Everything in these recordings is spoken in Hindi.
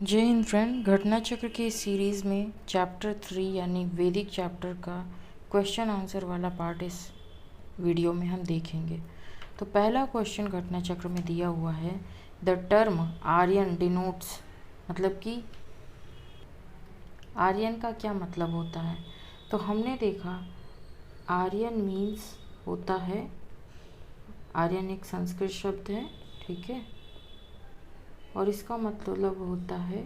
जय हिंद फ्रेंड। घटना चक्र की इस सीरीज़ में चैप्टर 3 यानी वैदिक चैप्टर का क्वेश्चन आंसर वाला पार्ट इस वीडियो में हम देखेंगे। तो पहला क्वेश्चन घटना चक्र में दिया हुआ है, द टर्म आर्यन डिनोट्स, मतलब कि आर्यन का क्या मतलब होता है। तो हमने देखा आर्यन मीन्स होता है, आर्यन एक संस्कृत शब्द है, ठीक है, और इसका मतलब होता है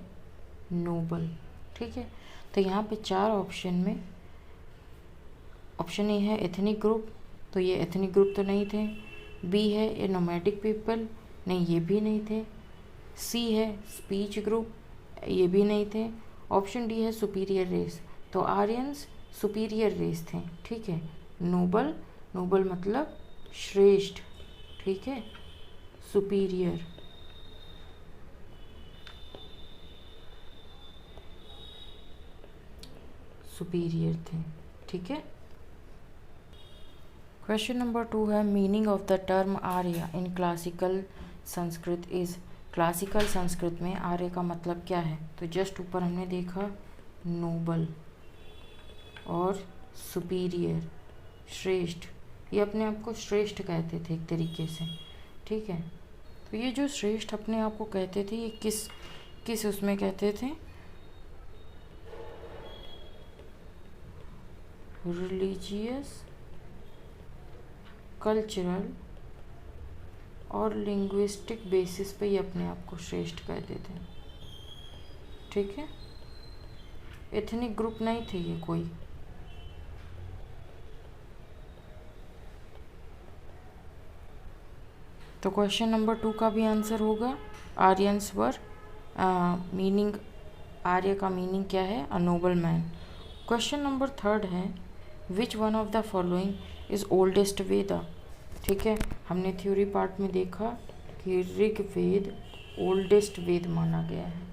नोबल, ठीक है। तो यहाँ पे चार ऑप्शन में ऑप्शन ए है एथनिक ग्रुप, तो ये एथनिक ग्रुप तो नहीं थे। बी है ए नोमैडिक पीपल, नहीं ये भी नहीं थे। सी है स्पीच ग्रुप, ये भी नहीं थे। ऑप्शन डी है सुपीरियर रेस, तो आर्यंस सुपीरियर रेस थे, ठीक है। नोबल, नोबल मतलब श्रेष्ठ, ठीक है। सुपीरियर, सुपीरियर थे, ठीक है। क्वेश्चन नंबर 2 है, meaning of the term Arya in classical Sanskrit is. Classical Sanskrit में आर्य का मतलब क्या है। तो जस्ट ऊपर हमने देखा नोबल और सुपीरियर, श्रेष्ठ, ये अपने आप को श्रेष्ठ कहते थे एक तरीके से, ठीक है। तो ये जो श्रेष्ठ अपने आप को कहते थे, ये किस किस उसमें कहते थे, रिलीजियस, कल्चरल और लिंग्विस्टिक बेसिस पे ये अपने आप को श्रेष्ठ कहते थे, ठीक है। एथनिक ग्रुप नहीं थे ये कोई। तो क्वेश्चन नंबर 2 का भी आंसर होगा आर्यंस वर, मीनिंग, आर्य का मीनिंग क्या है, a noble man. Question number 3 है, which one of the following is oldest Veda, ठीक है। हमने थ्योरी पार्ट में देखा कि ऋग्वेद ओल्डेस्ट वेद माना गया है।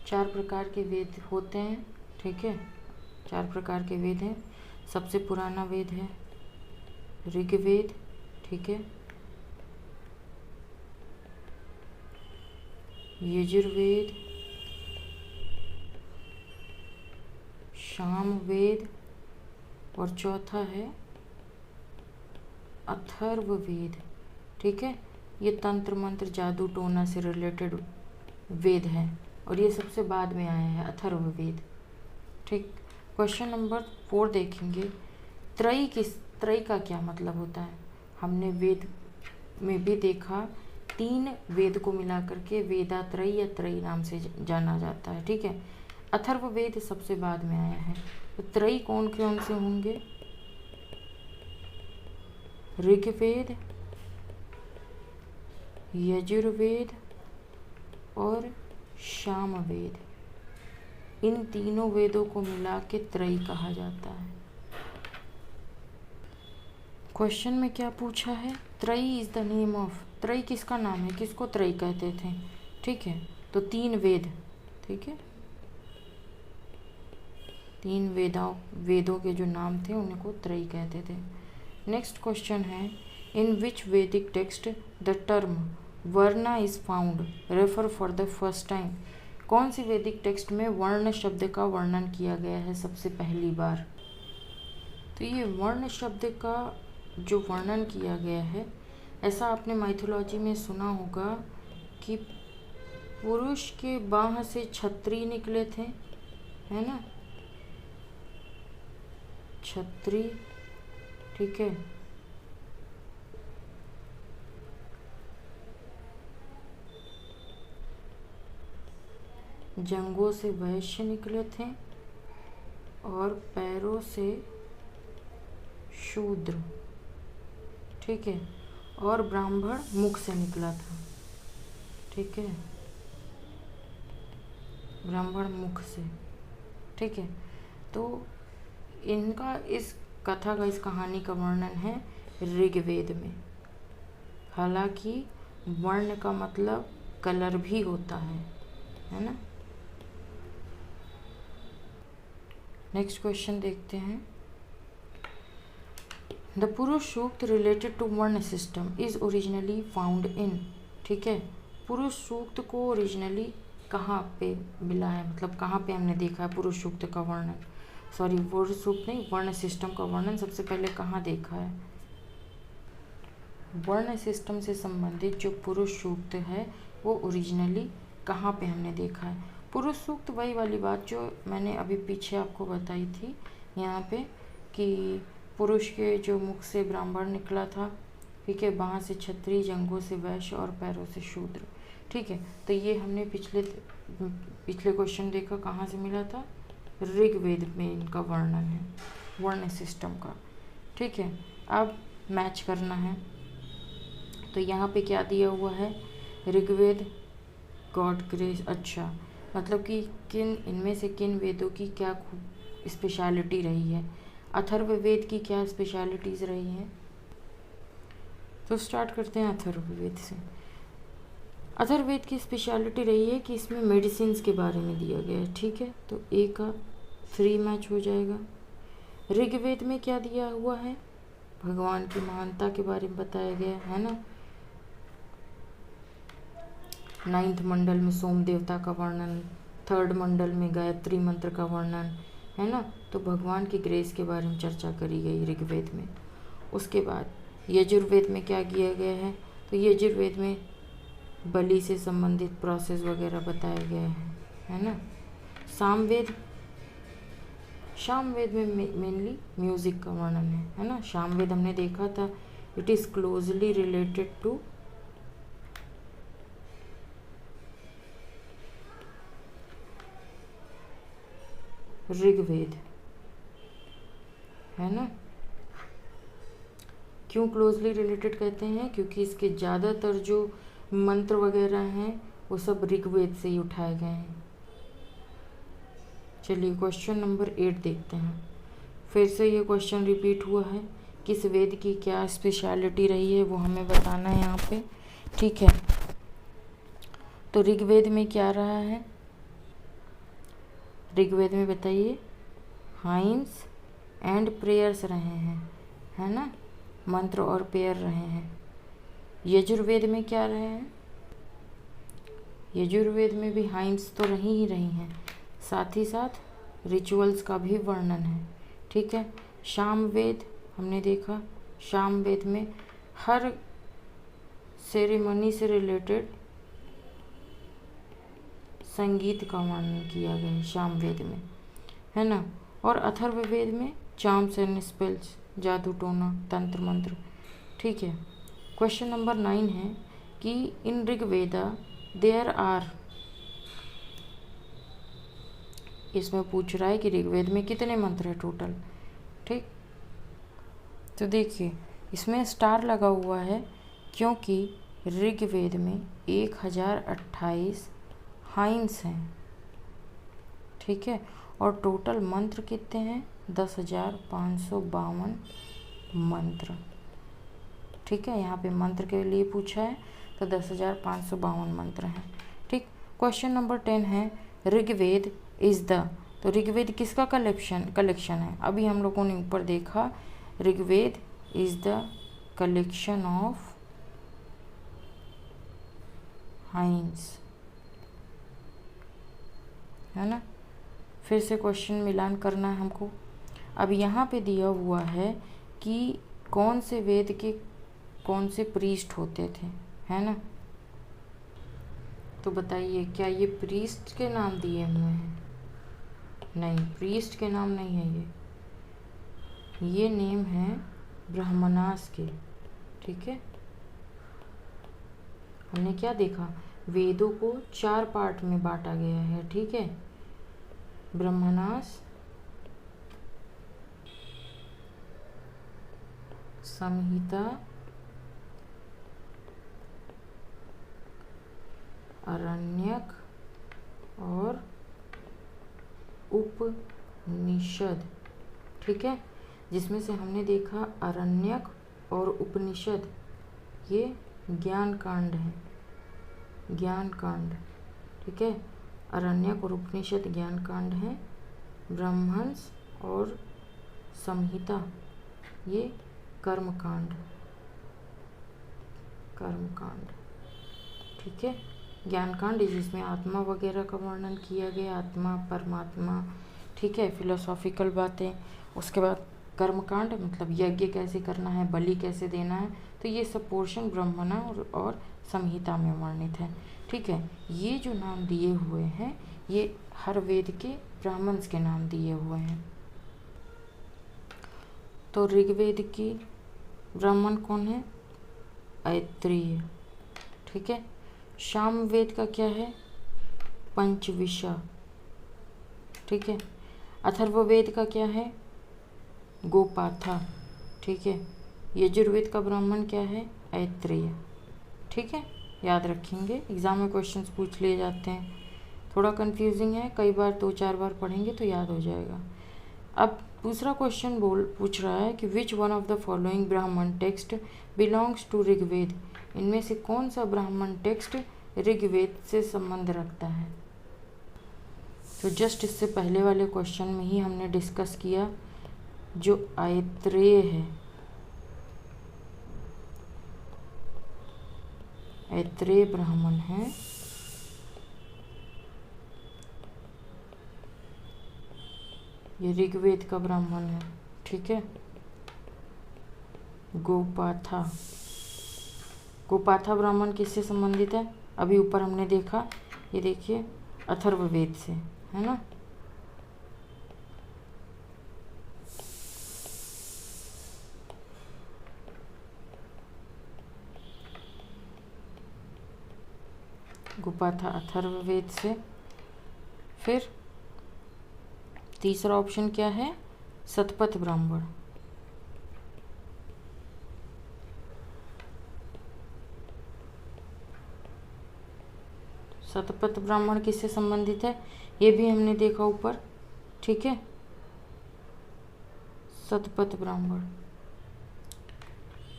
4 प्रकार के वेद होते हैं, ठीक है, 4 प्रकार के वेद हैं। सबसे पुराना वेद है ऋग्वेद, ठीक है। यजुर्वेद, सामवेद और चौथा है अथर्ववेद, ठीक है। ये तंत्र मंत्र जादू टोना से रिलेटेड वेद है और ये सबसे बाद में आया है अथर्ववेद, ठीक। क्वेश्चन नंबर 4 देखेंगे, त्रयी का क्या मतलब होता है। हमने वेद में भी देखा 3 वेद को मिला करके वेदात्रयी या त्रयी नाम से जाना जाता है, ठीक है। अथर्ववेद सबसे बाद में आया है। तो त्रयी कौन कौन से होंगे, ऋग्वेद, यजुर्वेद और सामवेद। इन तीनों वेदों को मिला के त्रयी कहा जाता है। क्वेश्चन में क्या पूछा है, त्रयी इज द नेम ऑफ, त्रयी किसका नाम है, किसको त्रयी कहते थे, ठीक है। तो 3 वेद, ठीक है, 3 वेदों के जो नाम थे उनको त्रयी कहते थे। नेक्स्ट क्वेश्चन है, in which Vedic text the term varna is found refer for the first time. कौन सी वैदिक टेक्स्ट में वर्ण शब्द का वर्णन किया गया है सबसे पहली बार। तो ये वर्ण शब्द का जो वर्णन किया गया है, ऐसा आपने माइथोलॉजी में सुना होगा कि पुरुष के बाह से छत्री निकले थे, है ना, छत्री, ठीक है। जंघों से वैश्य निकले थे और पैरों से शूद्र, ठीक है, और ब्राह्मण मुख से निकला था, ठीक है, ब्राह्मण मुख से, ठीक है। तो इनका इस कथा का, इस कहानी का वर्णन है ऋग्वेद में। हालांकि वर्ण का मतलब कलर भी होता है ना। नेक्स्ट क्वेश्चन देखते हैं, द पुरुष सूक्त रिलेटेड टू वर्ण system is originally found in, ठीक है। पुरुष सूक्त को ओरिजिनली कहाँ पे मिला है, मतलब कहाँ पे हमने देखा है पुरुष सूक्त का वर्णन, सॉरी पुरुष सूक्त नहीं, वर्ण सिस्टम का वर्णन सबसे पहले कहाँ देखा है। वर्ण सिस्टम से संबंधित जो पुरुष सूक्त है वो ओरिजिनली कहाँ पे हमने देखा है। पुरुष सूक्त वही वाली बात जो मैंने अभी पीछे आपको बताई थी यहाँ पे, कि पुरुष के जो मुख से ब्राह्मण निकला था, ठीक है, बाँह से क्षत्रिय, जंघों से वैश्य और पैरों से शूद्र। ठीक है, तो ये हमने पिछले क्वेश्चन देखा कहाँ से मिला था, ऋग्वेद में इनका वर्णन है वर्ण सिस्टम का। ठीक है, अब मैच करना है, तो यहाँ पे क्या दिया हुआ है, ऋग्वेद गॉड ग्रेस। अच्छा, मतलब कि इनमें से किन वेदों की क्या स्पेशलिटी रही है, अथर्ववेद की क्या स्पेशलिटीज़ रही हैं। तो स्टार्ट करते हैं अथर्ववेद से। अथर्ववेद की स्पेशलिटी रही है कि इसमें मेडिसिन्स के बारे में दिया गया है। ठीक है, तो ए का 3 मैच हो जाएगा। ऋग्वेद में क्या दिया हुआ है, भगवान की महानता के बारे में बताया गया है ना। 9th मंडल में सोम देवता का वर्णन, 3rd मंडल में गायत्री मंत्र का वर्णन है ना, तो भगवान की ग्रेस के बारे में चर्चा करी गई ऋग्वेद में। उसके बाद यजुर्वेद में क्या किया गया है, तो यजुर्वेद में बलि से संबंधित प्रोसेस वगैरह बताया गया है ना। सामवेद में मेनली म्यूजिक का वर्णन है ना। सामवेद हमने देखा था, it is closely related to Rigveda, है ना। क्यों क्लोजली रिलेटेड कहते हैं, क्योंकि इसके ज़्यादातर जो मंत्र वगैरह हैं वो सब ऋग्वेद से ही उठाए गए हैं। चलिए क्वेश्चन नंबर 8 देखते हैं। फिर से ये क्वेश्चन रिपीट हुआ है, किस वेद की क्या स्पेशलिटी रही है वो हमें बताना है यहाँ पे। ठीक है, तो ऋग्वेद में क्या रहा है, ऋग्वेद में बताइए हाइम्स एंड प्रेयर्स रहे हैं, है ना, मंत्र और प्रेयर रहे हैं। यजुर्वेद में क्या रहे हैं, यजुर्वेद में भी हाइम्स तो रही ही रही हैं, साथ ही साथ रिचुअल्स का भी वर्णन है। ठीक है, सामवेद हमने देखा, सामवेद में हर सेरेमनी से रिलेटेड संगीत का वर्णन किया गया है सामवेद में, है ना। और अथर्ववेद में चार्म्स एंड स्पेल्स, जादू टोना, तंत्र मंत्र। ठीक है, क्वेश्चन नंबर 9 है कि इन ऋग्वेदा देयर आर, इसमें पूछ रहा है कि ऋग्वेद में कितने मंत्र है टोटल। ठीक, तो देखिए इसमें स्टार लगा हुआ है क्योंकि ऋग्वेद में 1028 हाइम्स हैं। ठीक है, और टोटल मंत्र कितने हैं, 10,552 मंत्र। ठीक है, यहाँ पे मंत्र के लिए पूछा है तो 10,552 मंत्र हैं। ठीक, क्वेश्चन नंबर 10 है ऋग्वेद इज द, तो ऋग्वेद किसका कलेक्शन है। अभी हम लोगों ने ऊपर देखा Rigveda is the collection of hymns, है ना। फिर से क्वेश्चन मिलान करना है हमको। अब यहाँ पे दिया हुआ है कि कौन से वेद के कौन से प्रीस्ट होते थे, है ना। तो बताइए क्या ये प्रीस्ट के नाम दिए हुए हैं, नहीं, प्रीस्ट के नाम नहीं है, ये नेम है ब्राह्मणास के। ठीक है, हमने क्या देखा, वेदों को 4 पार्ट में बांटा गया है। ठीक है, ब्रह्मणास, संहिता, आरण्यक और उपनिषद। ठीक है, जिसमें से हमने देखा आरण्यक और उपनिषद ये ज्ञान कांड है, ज्ञान कांड। ठीक है, आरण्यक और उपनिषद ज्ञान कांड है, ब्रह्मंस और संहिता ये कर्म कांड। ठीक है। ज्ञानकांड जिसमें आत्मा वगैरह का वर्णन किया गया, आत्मा परमात्मा, ठीक है, फिलोसॉफिकल बातें। उसके बाद कर्मकांड मतलब यज्ञ कैसे करना है, बलि कैसे देना है, तो ये सब पोर्शन ब्राह्मण और संहिता में वर्णित है, ठीक है। ये जो नाम दिए हुए हैं ये हर वेद के ब्राह्मण्स के नाम दिए हुए हैं। तो ऋग्वेद की ब्राह्मण कौन है? ऐत्रेय, ठीक है। सामवेद का क्या है? पंचविशा, ठीक है। अथर्ववेद का क्या है? गोपाथा, ठीक है। यजुर्वेद का ब्राह्मण क्या है? ऐत्रेय, ठीक है। याद रखेंगे, एग्जाम में क्वेश्चंस पूछ लिए जाते हैं। थोड़ा कंफ्यूजिंग है, कई बार 2-4 बार पढ़ेंगे तो याद हो जाएगा। अब दूसरा क्वेश्चन पूछ रहा है कि विच वन ऑफ द फॉलोइंग ब्राह्मण टेक्स्ट बिलोंग्स टू ऋग्वेद। इनमें से कौन सा ब्राह्मण टेक्स्ट ऋग्वेद से संबंध रखता है? तो जस्ट इससे पहले वाले क्वेश्चन में ही हमने डिस्कस किया, जो ऐत्रेय है, ऐत्रेय ब्राह्मण है, ये ऋग्वेद का ब्राह्मण है, ठीक है। गोपाथा, गोपाथा ब्राह्मण किससे संबंधित है? अभी ऊपर हमने देखा, ये देखिए अथर्ववेद से, है ना। गोपाथा अथर्ववेद से। फिर तीसरा ऑप्शन क्या है? सतपथ ब्राह्मण, सतपथ ब्राह्मण किससे संबंधित है? ये भी हमने देखा ऊपर, ठीक है। सतपथ ब्राह्मण,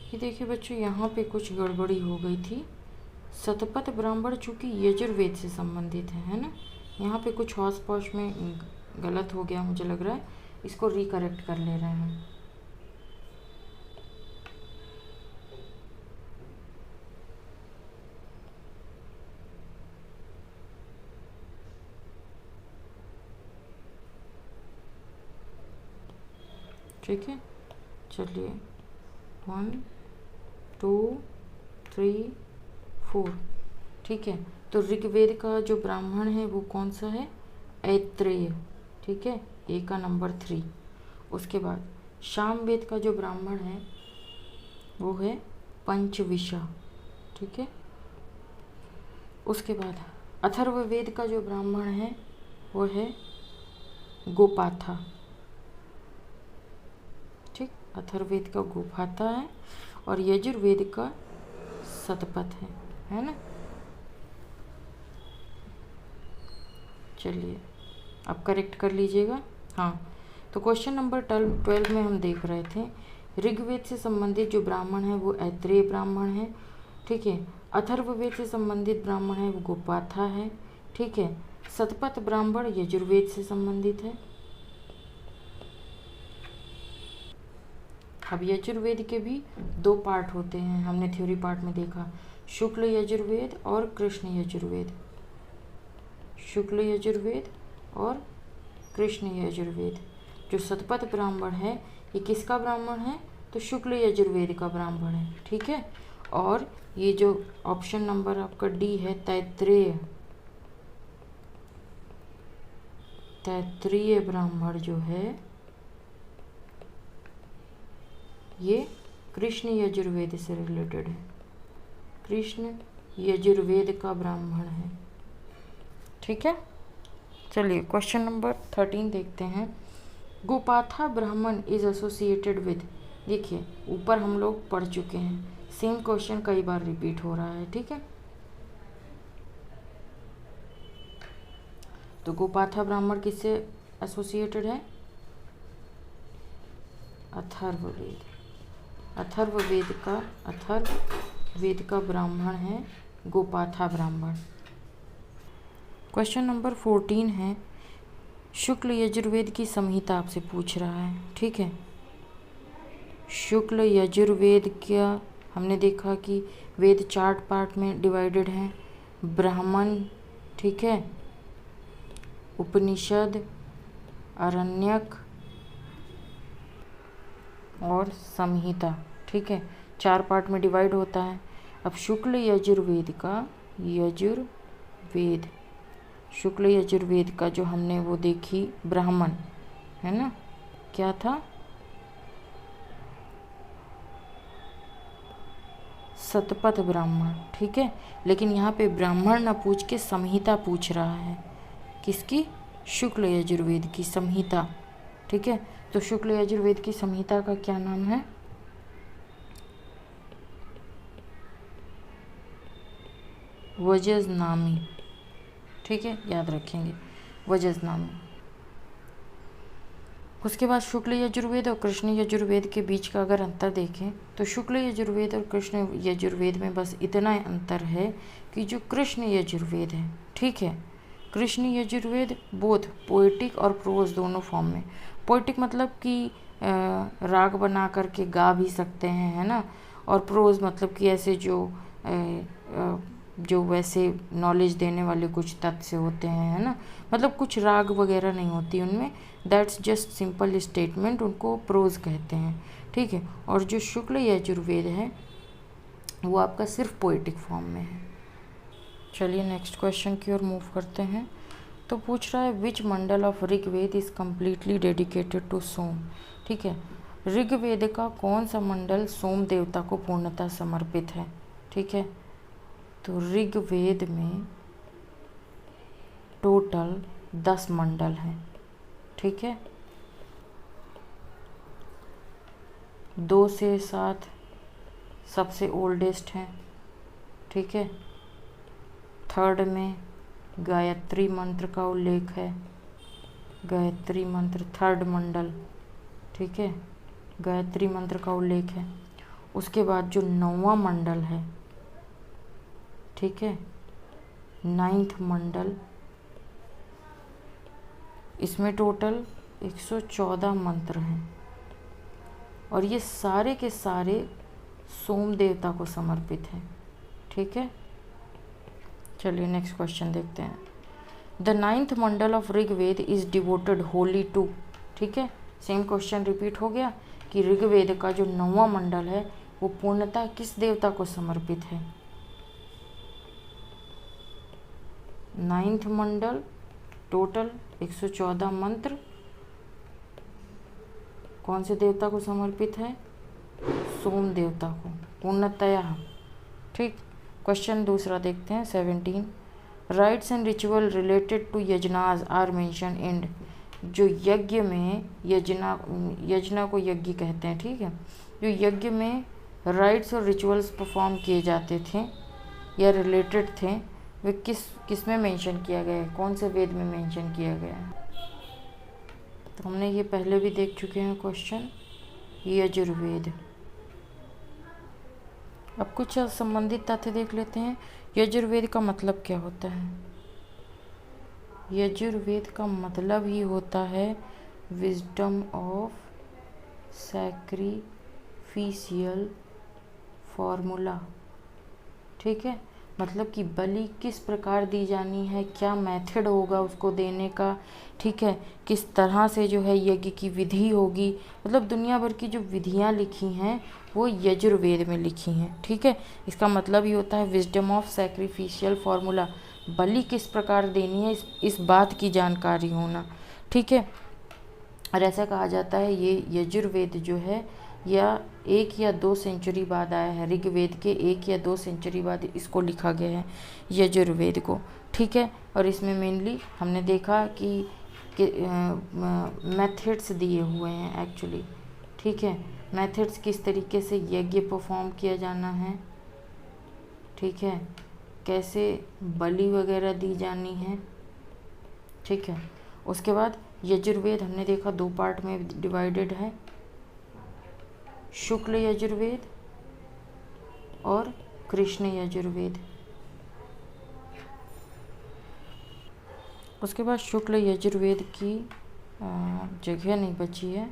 ये देखिए बच्चों यहाँ पे कुछ गड़बड़ी हो गई थी। सतपथ ब्राह्मण चूँकि यजुर्वेद से संबंधित है ना, यहाँ पे कुछ हौस पौश में गलत हो गया मुझे लग रहा है, इसको रिकरेक्ट कर ले रहे हैं। ठीक है, चलिए 1 2 3 4, ठीक है। तो ऋग्वेद का जो ब्राह्मण है वो कौन सा है? ऐत्रेय, ठीक है, ए का नंबर 3। उसके बाद सामवेद का जो ब्राह्मण है वो है पंचविशा, ठीक है। उसके बाद अथर्ववेद का जो ब्राह्मण है वो है गोपाथा, ठीक, अथर्ववेद का गोपाथा है और यजुर्वेद का सतपथ है ना। चलिए अब करेक्ट कर लीजिएगा। हाँ, तो क्वेश्चन नंबर 12 में हम देख रहे थे ऋग्वेद से संबंधित जो ब्राह्मण है वो ऐत्रेय ब्राह्मण है, ठीक है। अथर्ववेद से संबंधित ब्राह्मण है वो गोपाथा है, ठीक है। सतपथ ब्राह्मण यजुर्वेद से संबंधित है। अब यजुर्वेद के भी 2 पार्ट होते हैं, हमने थ्योरी पार्ट में देखा, शुक्ल यजुर्वेद और कृष्ण यजुर्वेद। शुक्ल यजुर्वेद और कृष्ण यजुर्वेद। जो सतपथ ब्राह्मण है ये किसका ब्राह्मण है? तो शुक्ल यजुर्वेद का ब्राह्मण है, ठीक है। और ये जो ऑप्शन नंबर आपका डी है तैत्रेय, तैत्रेय ब्राह्मण जो है ये कृष्ण यजुर्वेद से रिलेटेड है, कृष्ण यजुर्वेद का ब्राह्मण है, ठीक है। चलिए क्वेश्चन नंबर 13 देखते हैं। गोपाथा ब्राह्मण इज एसोसिएटेड विद, देखिए ऊपर हम लोग पढ़ चुके हैं, सेम क्वेश्चन कई बार रिपीट हो रहा है, ठीक है। तो गोपाथा ब्राह्मण किससे एसोसिएटेड है? अथर्ववेद, अथर्ववेद का ब्राह्मण है गोपाथा ब्राह्मण। क्वेश्चन नंबर 14 है, शुक्ल यजुर्वेद की संहिता आपसे पूछ रहा है, ठीक है। शुक्ल यजुर्वेद क्या, हमने देखा कि वेद 4 पार्ट में डिवाइडेड हैं, ब्राह्मण, ठीक है, उपनिषद, आरण्यक और संहिता, ठीक है, 4 पार्ट में डिवाइड होता है। अब शुक्ल यजुर्वेद का जो हमने वो देखी ब्राह्मण, है ना, क्या था, शतपथ ब्राह्मण, ठीक है। लेकिन यहाँ पे ब्राह्मण ना पूछ के संहिता पूछ रहा है, किसकी, शुक्ल यजुर्वेद की संहिता, ठीक है। तो शुक्ल यजुर्वेद की संहिता का क्या नाम है, वजजनामी, ठीक है, याद रखेंगे, वजजनामी। उसके बाद शुक्ल यजुर्वेद और कृष्ण यजुर्वेद के बीच का अगर अंतर देखें तो शुक्ल यजुर्वेद और कृष्ण यजुर्वेद में बस इतना अंतर है कि जो कृष्ण यजुर्वेद है, ठीक है, कृष्ण यजुर्वेद बोथ पोएटिक और प्रोज दोनों फॉर्म में, पोएटिक मतलब कि राग बना करके गा भी सकते हैं, है ना, और प्रोज मतलब कि ऐसे जो वैसे नॉलेज देने वाले कुछ तथ्य होते हैं, है ना, मतलब कुछ राग वगैरह नहीं होती उनमें, दैट्स जस्ट सिंपल स्टेटमेंट, उनको प्रोज कहते हैं, ठीक है। और जो शुक्ल यजुर्वेद है वो आपका सिर्फ पोएटिक फॉर्म में है। चलिए नेक्स्ट क्वेश्चन की ओर मूव करते हैं। तो पूछ रहा है which mandal of Rigveda is completely dedicated to Soma, ठीक है, ऋग्वेद का कौन सा मंडल सोम देवता को पूर्णतः समर्पित है, ठीक है। तो ऋग्वेद में टोटल 10 मंडल हैं, ठीक है, 2 से 7 सबसे ओल्डेस्ट हैं, ठीक है। 3rd में गायत्री मंत्र का उल्लेख है, गायत्री मंत्र 3rd मंडल, ठीक है, गायत्री मंत्र का उल्लेख है। उसके बाद जो 9वां मंडल है, ठीक है, 9th मंडल, इसमें टोटल 114 मंत्र हैं और ये सारे के सारे सोम देवता को समर्पित हैं, ठीक है। चलिए नेक्स्ट क्वेश्चन देखते हैं। The 9th mandala of Rigveda is devoted wholly to, ठीक है, सेम क्वेश्चन रिपीट हो गया कि ऋग्वेद का जो 9वां मंडल है वो पूर्णतः किस देवता को समर्पित है। 9th मंडल, टोटल 114 मंत्र, कौन से देवता को समर्पित है, सोम देवता को पूर्णतया, ठीक। क्वेश्चन दूसरा देखते हैं 17। Rites and ritual related to yajnas are mention in, जो यज्ञ में यजना को यज्ञ कहते हैं, ठीक है, जो यज्ञ में राइट्स और रिचुअल्स परफॉर्म किए जाते थे या रिलेटेड थे वे किस में मेंशन किया गया है, कौन से वेद में मेंशन किया गया है। तो हमने ये पहले भी देख चुके हैं क्वेश्चन, यजुर्वेद। अब कुछ संबंधित तथ्य देख लेते हैं। यजुर्वेद का मतलब क्या होता है। यजुर्वेद का मतलब ही होता है विजडम ऑफ सैक्रिफिशियल फॉर्मूला, ठीक है, मतलब कि बलि किस प्रकार दी जानी है, क्या मेथड होगा उसको देने का, ठीक है, किस तरह से जो है यज्ञ की विधि होगी, मतलब दुनिया भर की जो विधियां लिखी हैं वो यजुर्वेद में लिखी हैं, ठीक है। इसका मतलब ही होता है विजडम ऑफ सैक्रिफिशियल फार्मूला, बलि किस प्रकार देनी है इस बात की जानकारी होना, ठीक है। और ऐसा कहा जाता है ये यजुर्वेद जो है या 1 या 2 सेंचुरी बाद आया है, ऋग्वेद के 1 या 2 सेंचुरी बाद इसको लिखा गया है यजुर्वेद को, ठीक है। और इसमें मेनली हमने देखा कि मेथड्स दिए हुए हैं एक्चुअली, ठीक है, मेथड्स किस तरीके से यज्ञ परफॉर्म किया जाना है, ठीक है, कैसे बलि वगैरह दी जानी है, ठीक है। उसके बाद यजुर्वेद हमने देखा 2 पार्ट में डिवाइडेड है, शुक्ल यजुर्वेद और कृष्ण यजुर्वेद। उसके बाद शुक्ल यजुर्वेद की जगह नहीं बची है,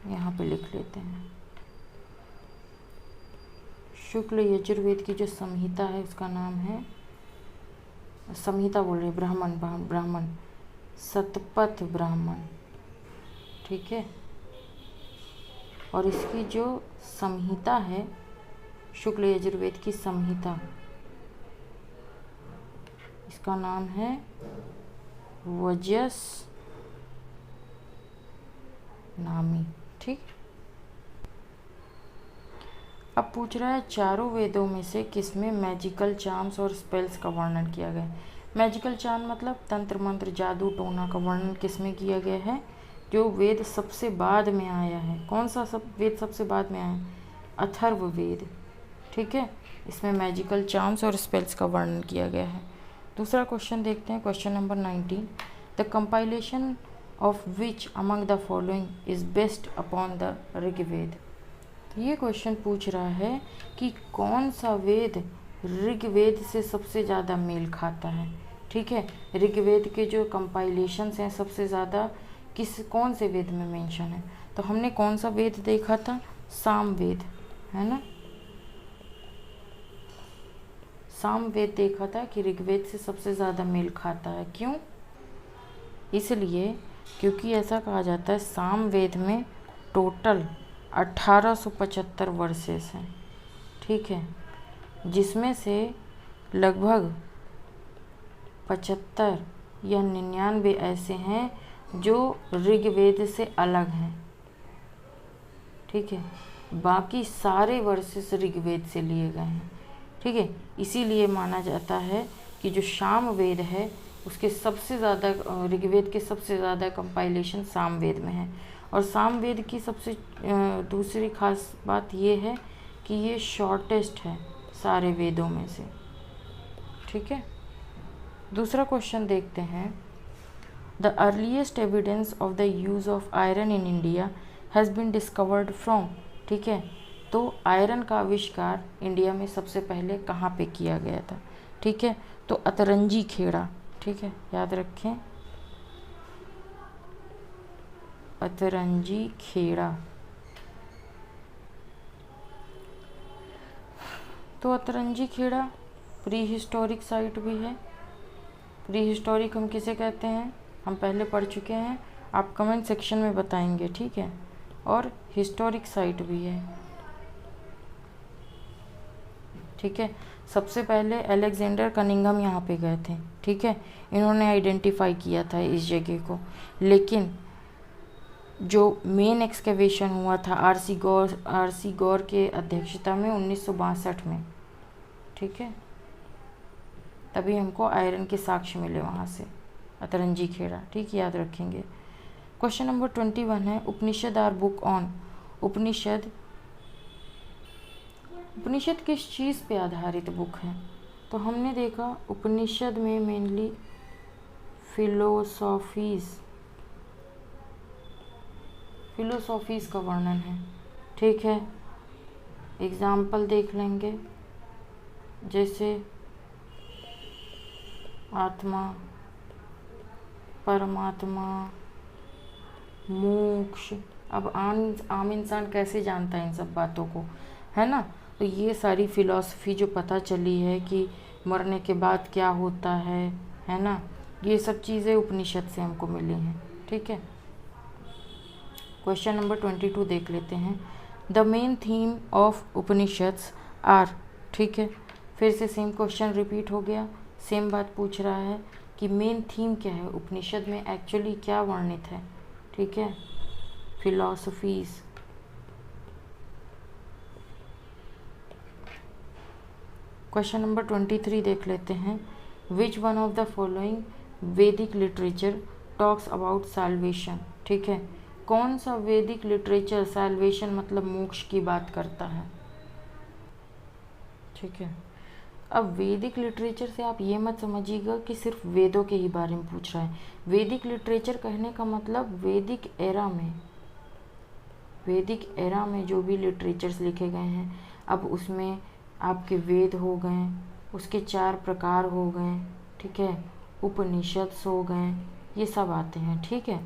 यहाँ पे लिख लेते हैं। शुक्ल यजुर्वेद की जो संहिता है उसका नाम है संहिता बोल रहे, ब्राह्मण, शतपथ ब्राह्मण, ठीक है। और इसकी जो संहिता है, शुक्ल यजुर्वेद की संहिता, इसका नाम है वजस नामी, ठीक। अब पूछ रहा है चारों वेदों में से किसमें मैजिकल चार्म्स और स्पेल्स का वर्णन किया गया है। मैजिकल चार्म मतलब तंत्र मंत्र जादू टोना का वर्णन किसमें किया गया है, जो वेद सबसे बाद में आया है। कौन सा वेद सबसे बाद में आया है, अथर्ववेद, ठीक है। इसमें मैजिकल चार्म्स और स्पेल्स का वर्णन किया गया है। दूसरा क्वेश्चन देखते हैं, question number 19, the compilation of which among the following is based upon the Rigveda. ये क्वेश्चन पूछ रहा है कि कौन सा वेद ऋग्वेद से सबसे ज़्यादा मेल खाता है, ठीक है। ऋग्वेद के जो कंपाइलेशंस हैं सबसे ज़्यादा कौन से वेद में मेंशन है, तो हमने कौन सा वेद देखा था, सामवेद, है ना। सामवेद देखा था कि ऋग्वेद से सबसे ज़्यादा मेल खाता है। क्यों, इसलिए क्योंकि ऐसा कहा जाता है सामवेद में टोटल 1875 वर्सेस हैं, ठीक है, जिसमें से लगभग 75 या 99 ऐसे हैं जो ऋग्वेद से अलग हैं, ठीक है। बाकी सारे वर्सेस ऋग्वेद से लिए गए हैं, ठीक है। इसीलिए माना जाता है कि जो सामवेद है उसके सबसे ज़्यादा, ऋग्वेद के सबसे ज़्यादा कंपाइलेशन सामवेद में है। और सामवेद की सबसे दूसरी खास बात ये है कि ये शॉर्टेस्ट है सारे वेदों में से, ठीक है। दूसरा क्वेश्चन देखते हैं, the earliest evidence of the use of iron in India has been discovered from, ठीक है। तो आयरन का आविष्कार इंडिया में सबसे पहले कहाँ पे किया गया था, ठीक है, तो अतरंजी खेड़ा, ठीक है, याद रखें, अतरंजी खेड़ा। तो Atranji Kheda pre historic site भी है। प्री हिस्टोरिक हम किसे कहते हैं, हम पहले पढ़ चुके हैं, आप कमेंट सेक्शन में बताएंगे, ठीक है। और हिस्टोरिक साइट भी है, ठीक है। सबसे पहले अलेक्जेंडर कनिंघम यहाँ पे गए थे, ठीक है, इन्होंने आइडेंटिफाई किया था इस जगह को। लेकिन जो मेन एक्सकेवेशन हुआ था आर.सी. गौर के अध्यक्षता में 1962 में, ठीक है, तभी हमको आयरन के साक्ष्य मिले वहाँ से, अतरंजी खेड़ा, ठीक, याद रखेंगे। क्वेश्चन नंबर 21 है, उपनिषद आर बुक ऑन। उपनिषद किस चीज़ पे आधारित बुक है, तो हमने देखा उपनिषद में मेनली फिलोसॉफीज़ का वर्णन है, ठीक है। एग्जाम्पल देख लेंगे, जैसे आत्मा, परमात्मा, मोक्ष। अब आम इंसान कैसे जानता है इन सब बातों को, है ना। तो ये सारी फिलॉसफी जो पता चली है कि मरने के बाद क्या होता है ना, ये सब चीज़ें उपनिषद से हमको मिली हैं, ठीक है। क्वेश्चन नंबर 22 देख लेते हैं, the main theme of Upanishads are, ठीक है। फिर से सेम क्वेश्चन रिपीट हो गया, सेम बात पूछ रहा है कि मेन थीम क्या है, उपनिषद में एक्चुअली क्या वर्णित है, ठीक है, फिलॉसफीज़। क्वेश्चन नंबर 23 देख लेते हैं, विच one of the following Vedic literature talks about solvation, ठीक है। कौन सा वैदिक लिटरेचर साल्वेशन मतलब मोक्ष की बात करता है, ठीक है। अब वैदिक लिटरेचर से आप ये मत समझिएगा कि सिर्फ वेदों के ही बारे में पूछ रहा है। वैदिक लिटरेचर कहने का मतलब वैदिक एरा में जो भी लिटरेचर्स लिखे गए हैं, अब उसमें आपके वेद हो गए, उसके 4 प्रकार हो गए, ठीक है, उपनिषद हो गए, ये सब आते हैं, ठीक है।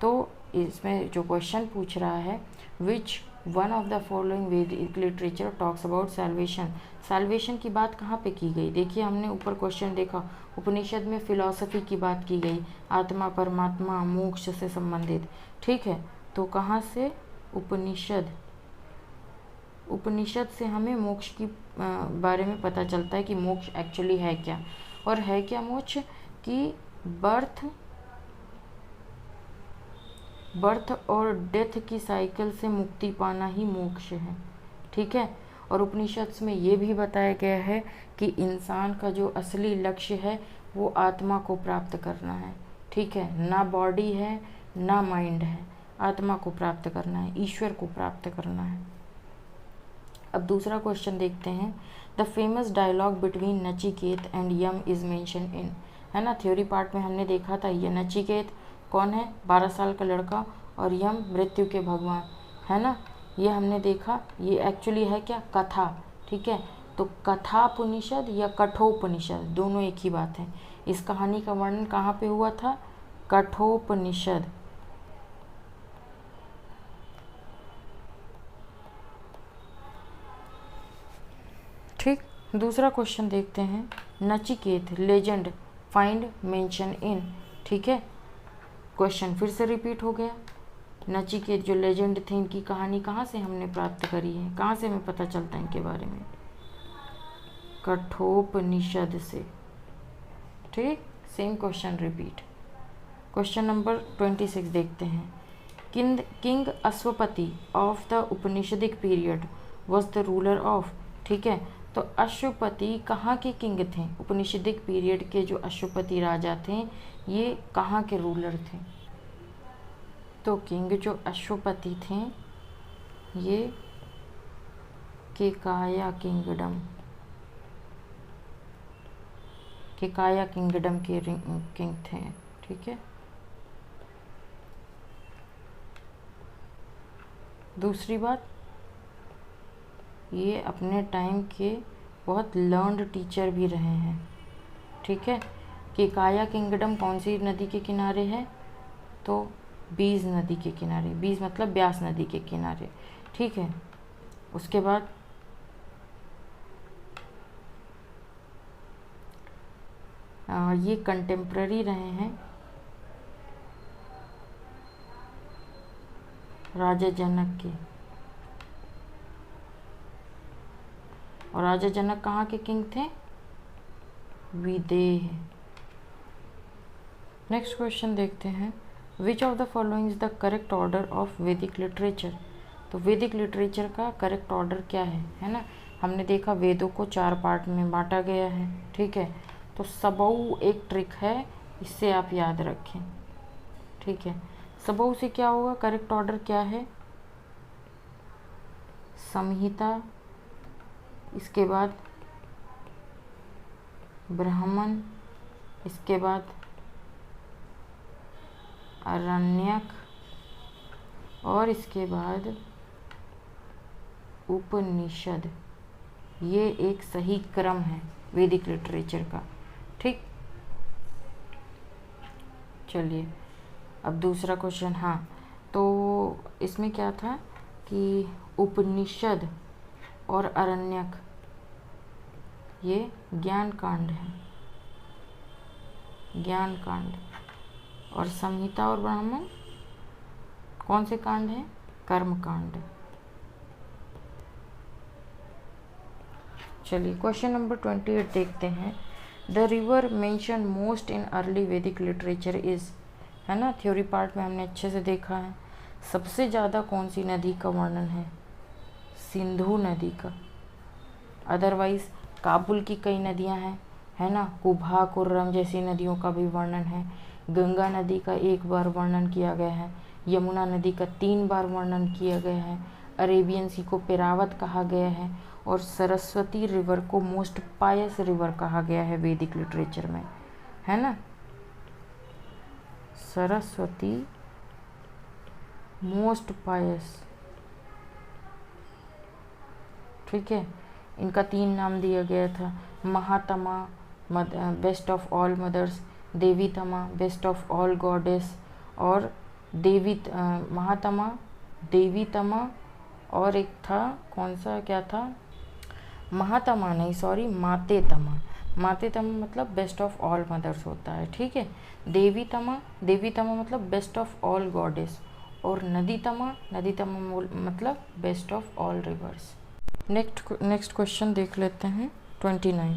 तो इसमें जो क्वेश्चन पूछ रहा है, which one of the following Vedic literature talks about salvation. Salvation की बात कहाँ पे की गई? देखिए हमने ऊपर क्वेश्चन देखा, उपनिषद में फिलॉसफी की बात की गई, आत्मा परमात्मा मोक्ष से संबंधित। ठीक है, तो कहाँ से? उपनिषद से हमें मोक्ष की बारे में पता चलता है कि मोक्ष एक्चुअली है क्या, और है क्या मोक्ष? कि बर्थ और डेथ की साइकिल से मुक्ति पाना ही मोक्ष है। ठीक है, और उपनिषद में ये भी बताया गया है कि इंसान का जो असली लक्ष्य है वो आत्मा को प्राप्त करना है। ठीक है, ना बॉडी है ना माइंड है, आत्मा को प्राप्त करना है, ईश्वर को प्राप्त करना है। अब दूसरा क्वेश्चन देखते हैं। The famous dialogue between Nachiketa and Yama is mention in, है ना, थ्योरी पार्ट में हमने देखा था। ये नचिकेत कौन है? 12 साल का लड़का, और यम मृत्यु के भगवान, है ना, ये हमने देखा। ये एक्चुअली है क्या? कथा। ठीक है, तो कथापनिषद या कठोपनिषद दोनों एक ही बात है। इस कहानी का वर्णन कहाँ पे हुआ था? कठोपनिषद। ठीक, दूसरा क्वेश्चन देखते हैं। Nachiket legend find mention in. ठीक है, क्वेश्चन फिर से रिपीट हो गया। नचिकेत जो लेजेंड थे, इनकी कहानी कहाँ से हमने प्राप्त करी है? कहाँ से हमें पता चलता है इनके बारे में? कठोपनिषद से। ठीक, same question repeat. Question number 26 देखते हैं। King Ashwapati of the Upanishadic period was the ruler of. ठीक है, तो अश्वपति कहाँ के किंग थे? उपनिषदिक पीरियड के जो अश्वपति राजा थे, ये कहाँ के रूलर थे? तो किंग जो अश्वपति थे ये केकाया किंगडम के किंग थे। ठीक है, दूसरी बात, ये अपने टाइम के बहुत लर्नड टीचर भी रहे हैं। ठीक है, केकाया किंगडम कौन सी नदी के किनारे है? तो बीज नदी के किनारे, बीज मतलब ब्यास नदी के किनारे। ठीक है, उसके बाद ये कंटेम्प्ररी रहे हैं राजा जनक के, और राजा जनक कहाँ के किंग थे? विदेह। नेक्स्ट क्वेश्चन देखते हैं। Which of the following is the correct order of वैदिक लिटरेचर। तो वैदिक लिटरेचर का करेक्ट ऑर्डर क्या है ना? हमने देखा वेदों को 4 पार्ट में बांटा गया है। ठीक है, तो सबऊ एक ट्रिक है, इससे आप याद रखें। ठीक है, सबऊ से क्या होगा? करेक्ट ऑर्डर क्या है? संहिता, इसके बाद ब्राह्मण, इसके बाद अरण्यक, और इसके बाद उपनिषद। ये एक सही क्रम है वैदिक लिटरेचर का। ठीक, चलिए अब दूसरा क्वेश्चन। हाँ, तो इसमें क्या था कि उपनिषद और अरण्यक ये ज्ञान कांड है, ज्ञान कांड, और संहिता और ब्राह्मण कौन से कांड हैं? कर्म कांड। चलिए क्वेश्चन नंबर 28 देखते हैं। The river mention most in early वैदिक लिटरेचर इज, है ना, थ्योरी पार्ट में हमने अच्छे से देखा है। सबसे ज़्यादा कौन सी नदी का वर्णन है? सिंधु नदी का। अदरवाइज काबुल की कई नदियां हैं, है ना, कुभा कुर्रम जैसी नदियों का भी वर्णन है। गंगा नदी का 1 बार वर्णन किया गया है, यमुना नदी का 3 बार वर्णन किया गया है, अरेबियन सी को पेरावत कहा गया है, और सरस्वती रिवर को मोस्ट पायस रिवर कहा गया है वैदिक लिटरेचर में, है ना। Saraswati most pious. ठीक है, इनका 3 नाम दिया गया था। Mahatama best of all mothers, Devitama best of all goddess, और महातमा, देवीतमा और एक था कौन सा, क्या था, महातमा नहीं, सॉरी, मातेतमा। मातेतमा मतलब बेस्ट ऑफ ऑल मदर्स होता है, ठीक है। देवीतमा, देवीतमा मतलब बेस्ट ऑफ ऑल गॉडेस। और नदीतमा, नदीतमा मतलब best of all reverse. Next question देख लेते हैं 29।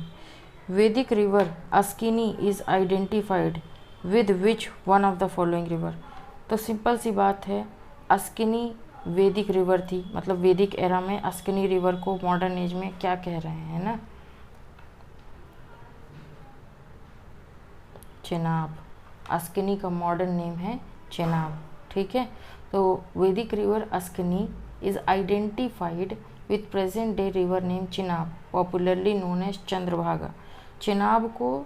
वैदिक river Askini is identified with which one of the following river. तो सिंपल सी बात है, अस्किनी वैदिक रिवर थी, मतलब वैदिक एरा में अस्किनी रिवर को मॉडर्न एज में क्या कह रहे हैं ना, चेनाब। अस्किनी का मॉडर्न नेम है चेनाब, ठीक है। तो Vedic river Askini is identified with present day river name Chenab, popularly known as Chandrabhaga. Chenab को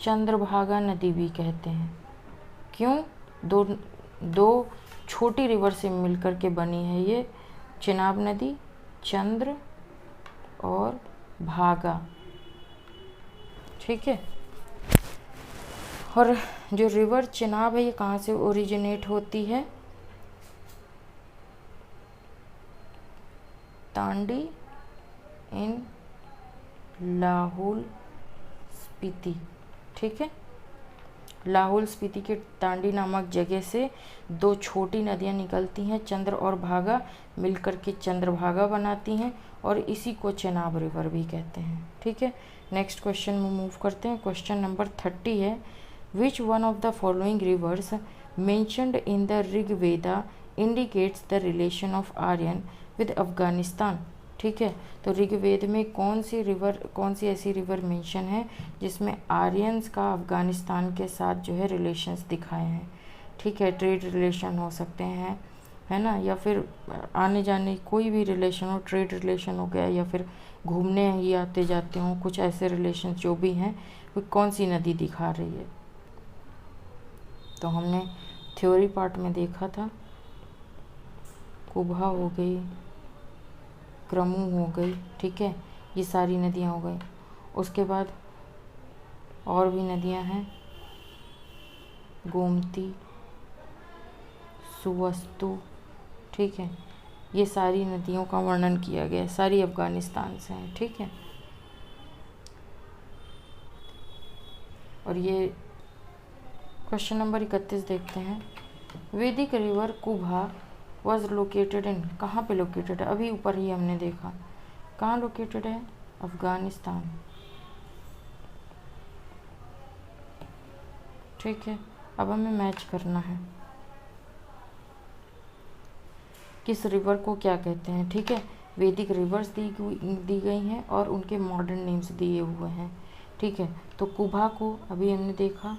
चंद्रभागा नदी भी कहते हैं। क्यों? दो छोटी रिवर से मिलकर के बनी है ये चिनाब नदी, चंद्र और भागा, ठीक है। और जो रिवर चिनाब है ये कहाँ से ओरिजिनेट होती है? तांडी इन लाहौल स्पीति, ठीक है। लाहौल स्पीति के तांडी नामक जगह से दो छोटी नदियाँ निकलती हैं, चंद्र और भागा मिलकर के चंद्रभागा बनाती हैं और इसी को चेनाब रिवर भी कहते हैं, ठीक है। नेक्स्ट क्वेश्चन में मूव करते हैं। क्वेश्चन नंबर 30 है, which one of the following rivers mentioned in the Rigveda indicates the relation of Aryan with Afghanistan, ठीक है। तो ऋग्वेद में कौन सी ऐसी रिवर मेंशन है जिसमें आर्यंस का अफगानिस्तान के साथ जो है रिलेशंस दिखाए हैं, ठीक है। ट्रेड रिलेशन हो सकते हैं, है ना, या फिर आने जाने कोई भी रिलेशन हो, ट्रेड रिलेशन हो गया, या फिर घूमने ही आते जाते हों, कुछ ऐसे रिलेशन जो भी हैं, वो कौन सी नदी दिखा रही है। तो हमने थ्योरी पार्ट में देखा था, कुभा हो गई, क्रमू हो गई, ठीक है, ये सारी नदियाँ हो गई। उसके बाद और भी नदियाँ हैं, गोमती, सुवस्तु, ठीक है, ये सारी नदियों का वर्णन किया गया है, सारी अफगानिस्तान से हैं, ठीक है। और ये क्वेश्चन नंबर 31 देखते हैं। वैदिक river Kubha was located in, कहाँ पे लोकेटेड है? अभी ऊपर ही हमने देखा, कहाँ लोकेटेड है? अफगानिस्तान, ठीक है। अब हमें मैच करना है किस रिवर को क्या कहते हैं, ठीक है। वैदिक रिवर्स दी गई हैं और उनके मॉडर्न नेम्स दिए हुए हैं, ठीक है। तो कुभा को अभी हमने देखा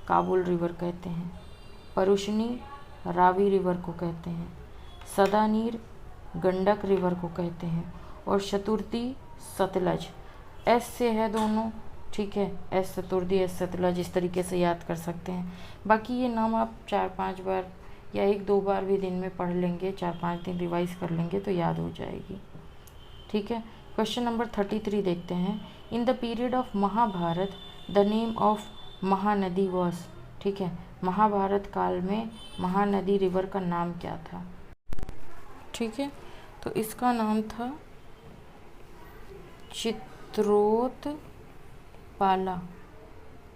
काबुल रिवर कहते हैं, परुशनी रावी रिवर को कहते हैं, सदानीर गंडक रिवर को कहते हैं, और शतुर्थी सतलज, एस से है दोनों, ठीक है, एस चतुर्थी एस सतलज, इस तरीके से याद कर सकते हैं। बाकी ये नाम आप 4-5 बार या 1-2 बार भी दिन में पढ़ लेंगे, 4-5 दिन रिवाइज कर लेंगे तो याद हो जाएगी, ठीक है। क्वेश्चन नंबर 33 देखते हैं। In the period of Mahabharata the name of Mahanadi was, ठीक है, महाभारत काल में महानदी रिवर का नाम क्या था, ठीक है। तो इसका नाम था चित्रोतपाला।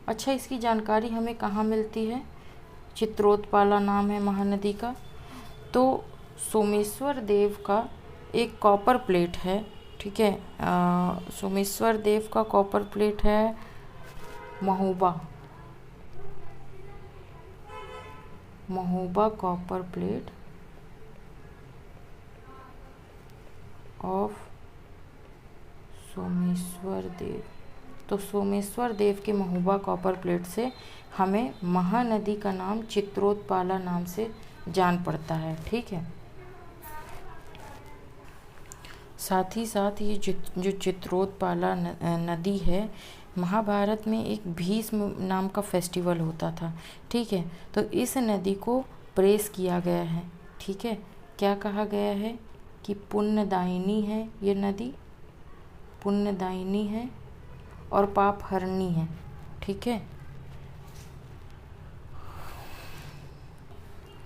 अच्छा, इसकी जानकारी हमें कहाँ मिलती है? चित्रोतपाला नाम है महानदी का। तो सोमेश्वर देव का एक कॉपर प्लेट है, ठीक है, सोमेश्वर देव का कॉपर प्लेट है Mahoba copper plate of Someshwar Dev. तो सोमेश्वर देव के महोबा कॉपर प्लेट से हमें महानदी का नाम चित्रोतपाला नाम से जान पड़ता है, ठीक है। साथ ही साथ ये जो चित्रोतपाला नदी है, महाभारत में एक भीष्म नाम का फेस्टिवल होता था, ठीक है। तो इस नदी को प्रेस किया गया है, ठीक है। क्या कहा गया है कि पुण्यदायिनी है, ये नदी पुण्यदायिनी है और पाप हरणी है, ठीक है।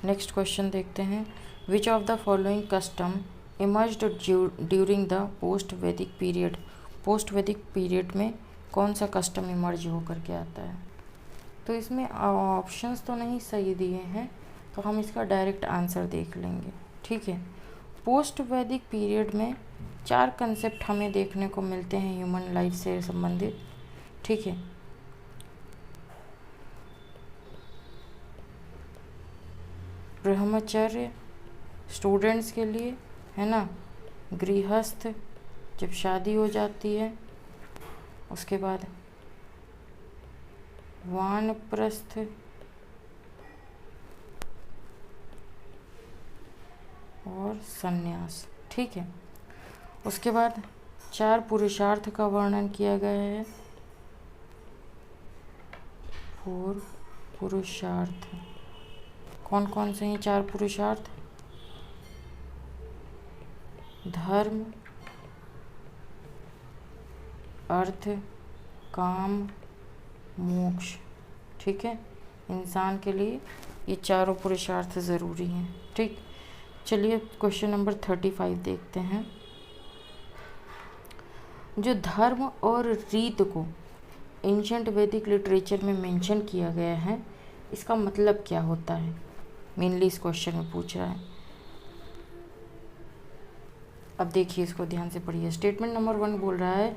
नेक्स्ट क्वेश्चन देखते हैं। Which of the following custom emerged during the post Vedic period. Post Vedic period में कौन सा कस्टम इमर्ज होकर के आता है। तो इसमें ऑप्शंस तो नहीं सही दिए हैं, तो हम इसका डायरेक्ट आंसर देख लेंगे। ठीक है, पोस्ट वैदिक पीरियड में 4 कंसेप्ट हमें देखने को मिलते हैं ह्यूमन लाइफ से संबंधित। ठीक है, ब्रह्मचर्य स्टूडेंट्स के लिए, है ना, गृहस्थ जब शादी हो जाती है, उसके बाद वानप्रस्थ और संन्यास। ठीक है, उसके बाद 4 पुरुषार्थ का वर्णन किया गया है। 4 पुरुषार्थ कौन कौन से हैं 4 पुरुषार्थ। धर्म, अर्थ, काम, मोक्ष। ठीक है, इंसान के लिए ये चारों पुरुषार्थ ज़रूरी हैं। ठीक, चलिए क्वेश्चन नंबर 35 देखते हैं। जो धर्म और रीत को एंशिएंट वैदिक लिटरेचर में मेंशन किया गया है, इसका मतलब क्या होता है, मेनली इस क्वेश्चन में पूछ रहा है। अब देखिए, इसको ध्यान से पढ़िए। स्टेटमेंट नंबर 1 बोल रहा है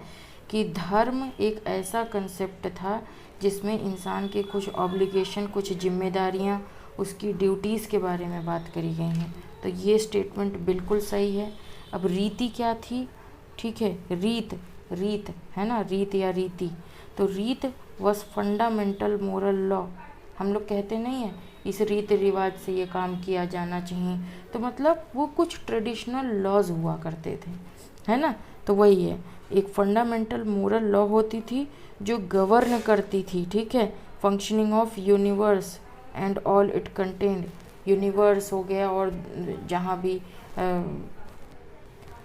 कि धर्म एक ऐसा कंसेप्ट था जिसमें इंसान के कुछ ऑब्लिगेशन, कुछ जिम्मेदारियां, उसकी ड्यूटीज़ के बारे में बात करी गई हैं। तो ये स्टेटमेंट बिल्कुल सही है। अब रीति क्या थी। ठीक है, रीत है ना, रीत या रीति। तो रीत वॉज फंडामेंटल मोरल लॉ। हम लोग कहते नहीं है इस रीति रिवाज से ये काम किया जाना चाहिए, तो मतलब वो कुछ ट्रेडिशनल लॉज हुआ करते थे, है ना। तो वही है, एक फंडामेंटल मोरल लॉ होती थी जो गवर्न करती थी। ठीक है, functioning of universe and all it contained. Universe हो गया और जहाँ भी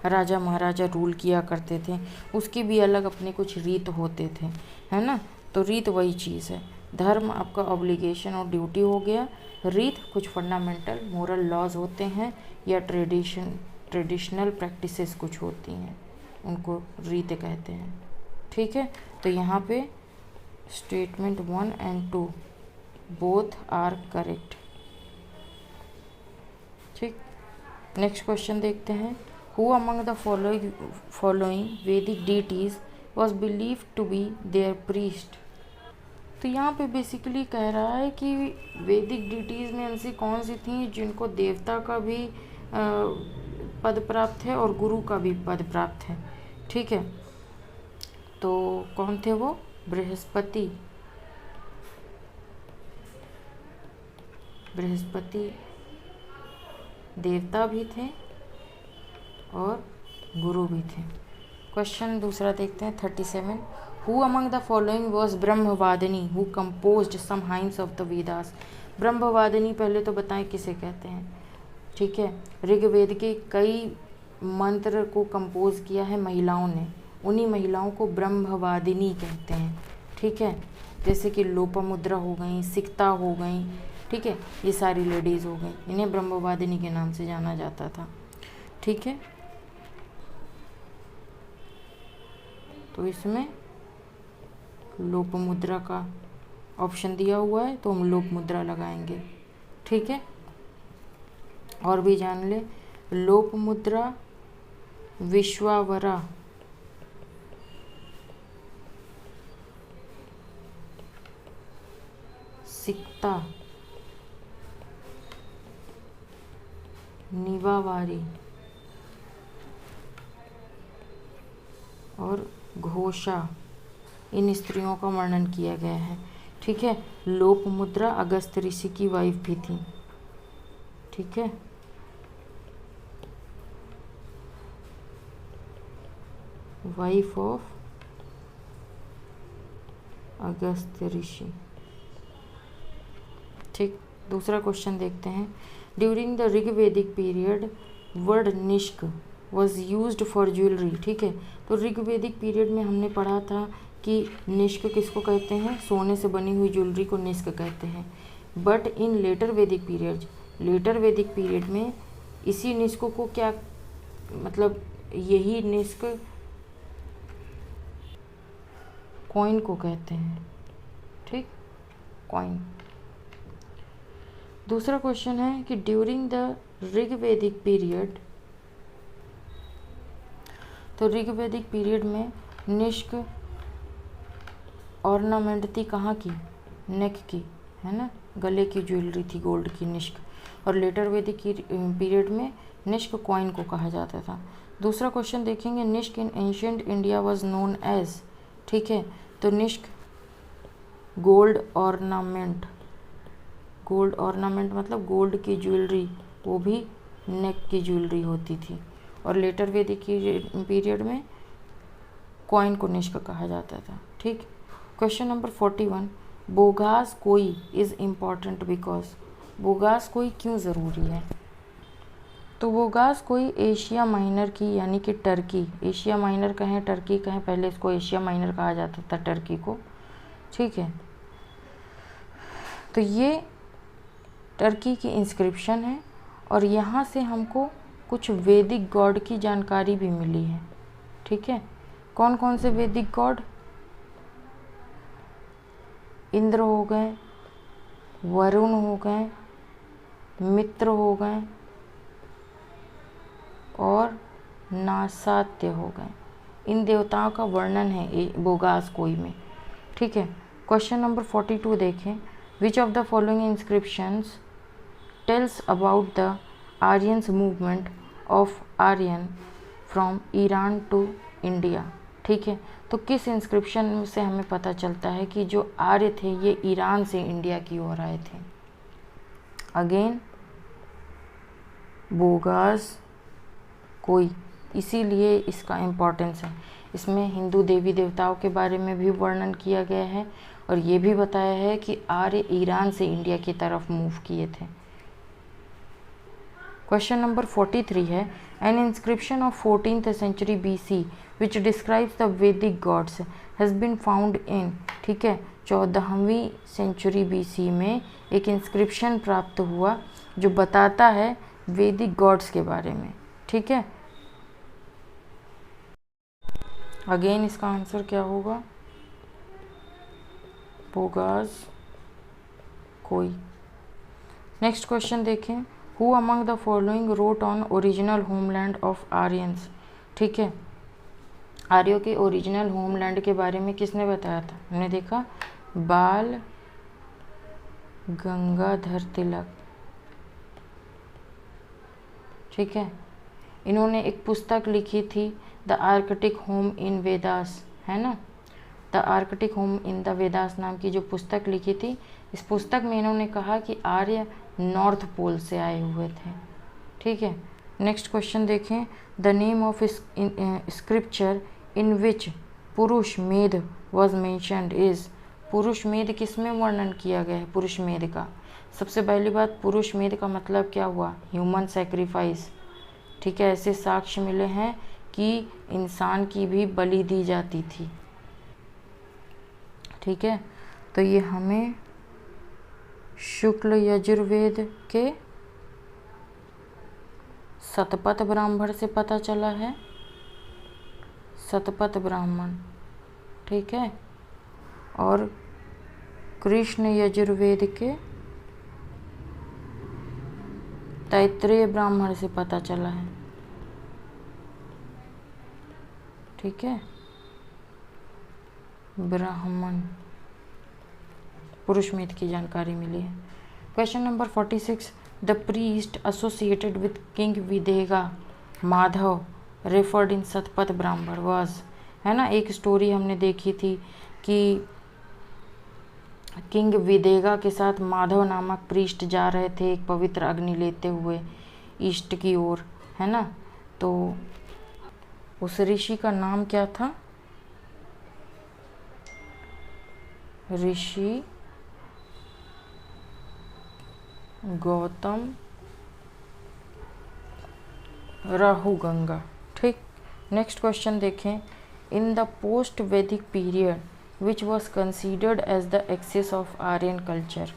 राजा महाराजा रूल किया करते थे, उसकी भी अलग अपने कुछ रीत होते थे, है ना। तो रीत वही चीज़ है। धर्म आपका ऑब्लिगेशन और ड्यूटी हो गया, रीत कुछ फंडामेंटल मोरल लॉज होते हैं या ट्रेडिशनल प्रैक्टिसेस कुछ होती हैं, उनको रीत कहते हैं। ठीक है, तो यहाँ पे statement 1 and 2 both are correct. ठीक, नेक्स्ट क्वेश्चन देखते हैं। Who among the following Vedic deities was believe to be their priest. तो यहाँ पे बेसिकली कह रहा है कि वैदिक डीटीज में ऐसी कौन सी थी जिनको देवता का भी पद प्राप्त है और गुरु का भी पद प्राप्त है। ठीक है, तो कौन थे वो, बृहस्पति देवता भी थे और गुरु भी थे। क्वेश्चन दूसरा देखते हैं 37। Who among the following was Brahmavadini who composed some hymns of the Vedas. Brahmavadini पहले तो बताएं किसे कहते हैं। ठीक है, ऋग्वेद के कई मंत्र को कंपोज किया है महिलाओं ने, उन्हीं महिलाओं को ब्रह्मवादिनी कहते हैं। ठीक है, जैसे कि लोपामुद्रा हो गई, सिक्ता हो गई। ठीक है, ये सारी लेडीज़ हो गई, इन्हें ब्रह्मवादिनी के नाम से जाना जाता था। ठीक है, तो इसमें लोपमुद्रा का ऑप्शन दिया हुआ है, तो हम लोपमुद्रा लगाएंगे। ठीक है, और भी जान ले, लोपमुद्रा, विश्वावरा, सिक्ता, निवावारी और घोषा, इन स्त्रियों का वर्णन किया गया है। ठीक है, लोपमुद्रा अगस्त ऋषि की वाइफ भी थी। ठीक है, वाइफ ऑफ अगस्त ऋषि। ठीक, दूसरा क्वेश्चन देखते हैं। During the Rigvedic period word nishka was used for jewellery. ठीक है, तो ऋग्वेदिक पीरियड में हमने पढ़ा था कि निष्क किसको कहते हैं, सोने से बनी हुई ज्वेलरी को निष्क कहते हैं। बट इन लेटर वैदिक पीरियड में इसी निष्क को क्या मतलब यही निष्क कॉइन को कहते हैं, ठीक, कॉइन। दूसरा क्वेश्चन है कि ड्यूरिंग द ऋग्वेदिक पीरियड, तो ऋग्वेदिक पीरियड में निष्क ऑर्नामेंट थी कहाँ की, नेक की, है ना, गले की ज्वेलरी थी गोल्ड की निष्क, और लेटर वैदिक पीरियड में निष्क कॉइन को कहा जाता था। दूसरा क्वेश्चन देखेंगे, nishka in ancient India was known as, ठीक है, तो nishka gold ornament, gold ornament मतलब गोल्ड की ज्वेलरी, वो भी नेक की ज्वेलरी होती थी, और लेटर वैदिक पीरियड में कॉइन को निष्क कहा जाता था, ठीक। क्वेश्चन नंबर 41, बोगास कोई इज़ इम्पॉर्टेंट बिकॉज, बोगास कोई क्यों ज़रूरी है, तो बोगास कोई एशिया माइनर की यानी कि टर्की, एशिया माइनर कहें टर्की कहें, पहले इसको एशिया माइनर कहा जाता था टर्की को, ठीक है। तो ये टर्की की इंस्क्रिप्शन है और यहाँ से हमको कुछ वैदिक गॉड की जानकारी भी मिली है, ठीक है। कौन कौन से वैदिक गॉड, इंद्र हो गए, वरुण हो गए, मित्र हो गए और नासात्य हो गए, इन देवताओं का वर्णन है बोगास कोई में, ठीक है। क्वेश्चन नंबर 42 देखें, which of the following inscriptions tells about the Aryans movement of Aryan from Iran to India, ठीक है। तो किस इंस्क्रिप्शन से हमें पता चलता है कि जो आर्य थे ये ईरान से इंडिया की ओर आए थे। अगेन बोगास कोई, इसीलिए इसका इम्पोर्टेंस है, इसमें हिंदू देवी देवताओं के बारे में भी वर्णन किया गया है और ये भी बताया है कि आर्य ईरान से इंडिया की तरफ मूव किए थे। क्वेश्चन नंबर 43 है, an inscription of 14th century BC which describes the Vedic gods has been found in, ठीक है, 14वीं सेंचुरी BC में एक इंस्क्रिप्शन प्राप्त हुआ जो बताता है वैदिक गॉड्स के बारे में, ठीक है। अगेन इसका आंसर क्या होगा, बोगास कोई। नेक्स्ट क्वेश्चन देखें, who among the following road on original homeland of Aryans, ठीक है, आर्यों के ओरिजिनल होमलैंड के बारे में किसने बताया था, हमने देखा बाल गंगाधर तिलक, ठीक है। इन्होंने एक पुस्तक लिखी थी the Arctic home in Vedas, है ना, the Arctic home in the Vedas नाम की जो पुस्तक लिखी थी, इस पुस्तक में इन्होंने कहा कि आर्य नॉर्थ पोल से आए हुए थे, ठीक है। नेक्स्ट क्वेश्चन देखें, द नेम ऑफ स्क्रिप्चर इन विच पुरुष मेध वॉज मेंशनड इज, पुरुष मेध किस में वर्णन किया गया है, पुरुष मेध का, सबसे पहली बात पुरुष मेध का मतलब क्या हुआ, ह्यूमन सेक्रीफाइस, ठीक है, ऐसे साक्ष्य मिले हैं कि इंसान की भी बलि दी जाती थी, ठीक है। तो ये हमें शुक्ल यजुर्वेद के शतपथ ब्राह्मण से पता चला है, शतपथ ब्राह्मण, ठीक है, और कृष्ण यजुर्वेद के तैत्रेय ब्राह्मण से पता चला है, ठीक है, ब्राह्मण पुरुष मेध की जानकारी मिली है। Question number 46, the priest associated with king Videgha Madhava referred in Shatapatha Brahmana was, है ना, एक स्टोरी हमने देखी थी कि किंग विदेगा के साथ माधव नामक प्रीस्ट जा रहे थे एक पवित्र अग्नि लेते हुए ईस्ट की ओर, है ना, तो उस ऋषि का नाम क्या था, ऋषि गौतम राहु गंगा, ठीक। नेक्स्ट क्वेश्चन देखें, in the post Vedic period which was considered as the axis of Aryan culture,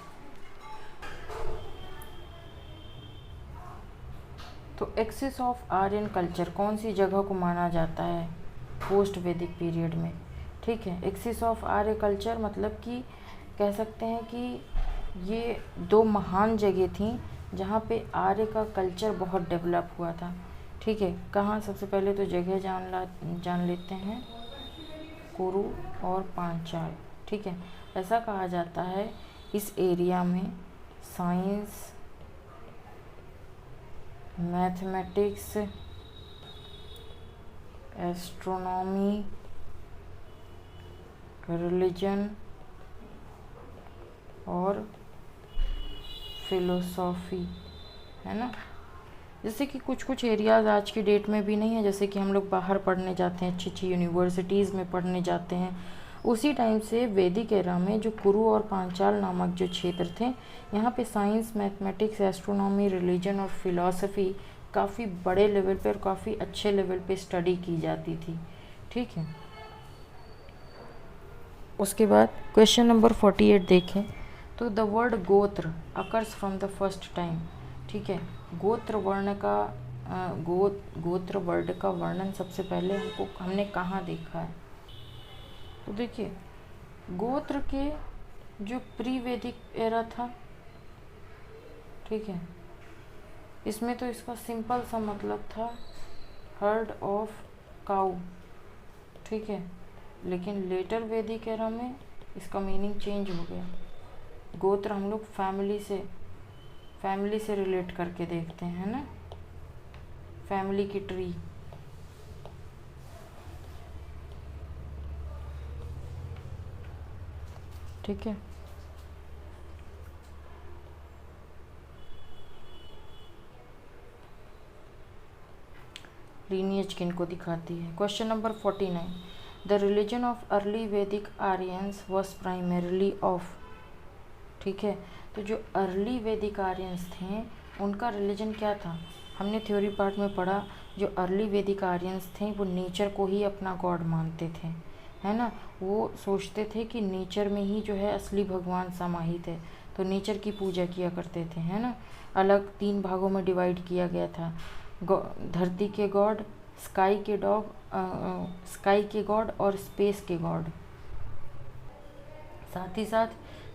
तो एक्सिस ऑफ आर्यन कल्चर कौन सी जगह को माना जाता है पोस्ट वैदिक पीरियड में? ठीक है, एक्सिस ऑफ आर्य कल्चर मतलब कि कह सकते हैं कि ये दो महान जगह थी जहाँ पे आर्य का कल्चर बहुत डेवलप हुआ था। ठीक है, कहाँ? सबसे पहले तो जगह जान लेते हैं, कुरु और पांचाल। ठीक है, ऐसा कहा जाता है इस एरिया में साइंस, मैथमेटिक्स, एस्ट्रोनॉमी, रिलीजन और फिलोसॉफी, है ना। जैसे कि कुछ कुछ एरियाज़ आज की डेट में भी नहीं है, जैसे कि हम लोग बाहर पढ़ने जाते हैं, अच्छी अच्छी यूनिवर्सिटीज़ में पढ़ने जाते हैं, उसी टाइम से वैदिक एरा में जो कुरु और पांचाल नामक जो क्षेत्र थे, यहाँ पे साइंस, मैथमेटिक्स, एस्ट्रोनॉमी, रिलीजन और फिलॉसफी काफ़ी बड़े लेवल पे और काफ़ी अच्छे लेवल पे स्टडी की जाती थी। ठीक है, उसके बाद क्वेश्चन नंबर 48 देखें तो द वर्ड गोत्र occurs from the first time. ठीक है, गोत्र वर्ण का गोत्र वर्ड का वर्णन सबसे पहले हमने कहाँ देखा है? तो देखिए, गोत्र के जो प्री वैदिक एरा था, ठीक है, इसमें तो इसका सिंपल सा मतलब था हर्ड ऑफ काउ। ठीक है, लेकिन लेटर वैदिक एरा में इसका मीनिंग चेंज हो गया। गोत्र हम लोग फैमिली से रिलेट करके देखते हैं ना, फैमिली की ट्री। ठीक है, लीनिएज किन को दिखाती है। Question number 49, the religion of early वैदिक आर्यंस वॉज प्राइमरली ऑफ। ठीक है, तो जो अर्ली वैदिक आर्यंस थे उनका रिलीजन क्या था? हमने थ्योरी पार्ट में पढ़ा, जो अर्ली वैदिक आर्यंस थे वो नेचर को ही अपना गॉड मानते थे, है ना। वो सोचते थे कि नेचर में ही जो है असली भगवान समाहित है, तो नेचर की पूजा किया करते थे, है ना। अलग 3 भागों में डिवाइड किया गया था, धरती के गॉड, स्काई के गॉड और स्पेस के गॉड। साथ ही साथ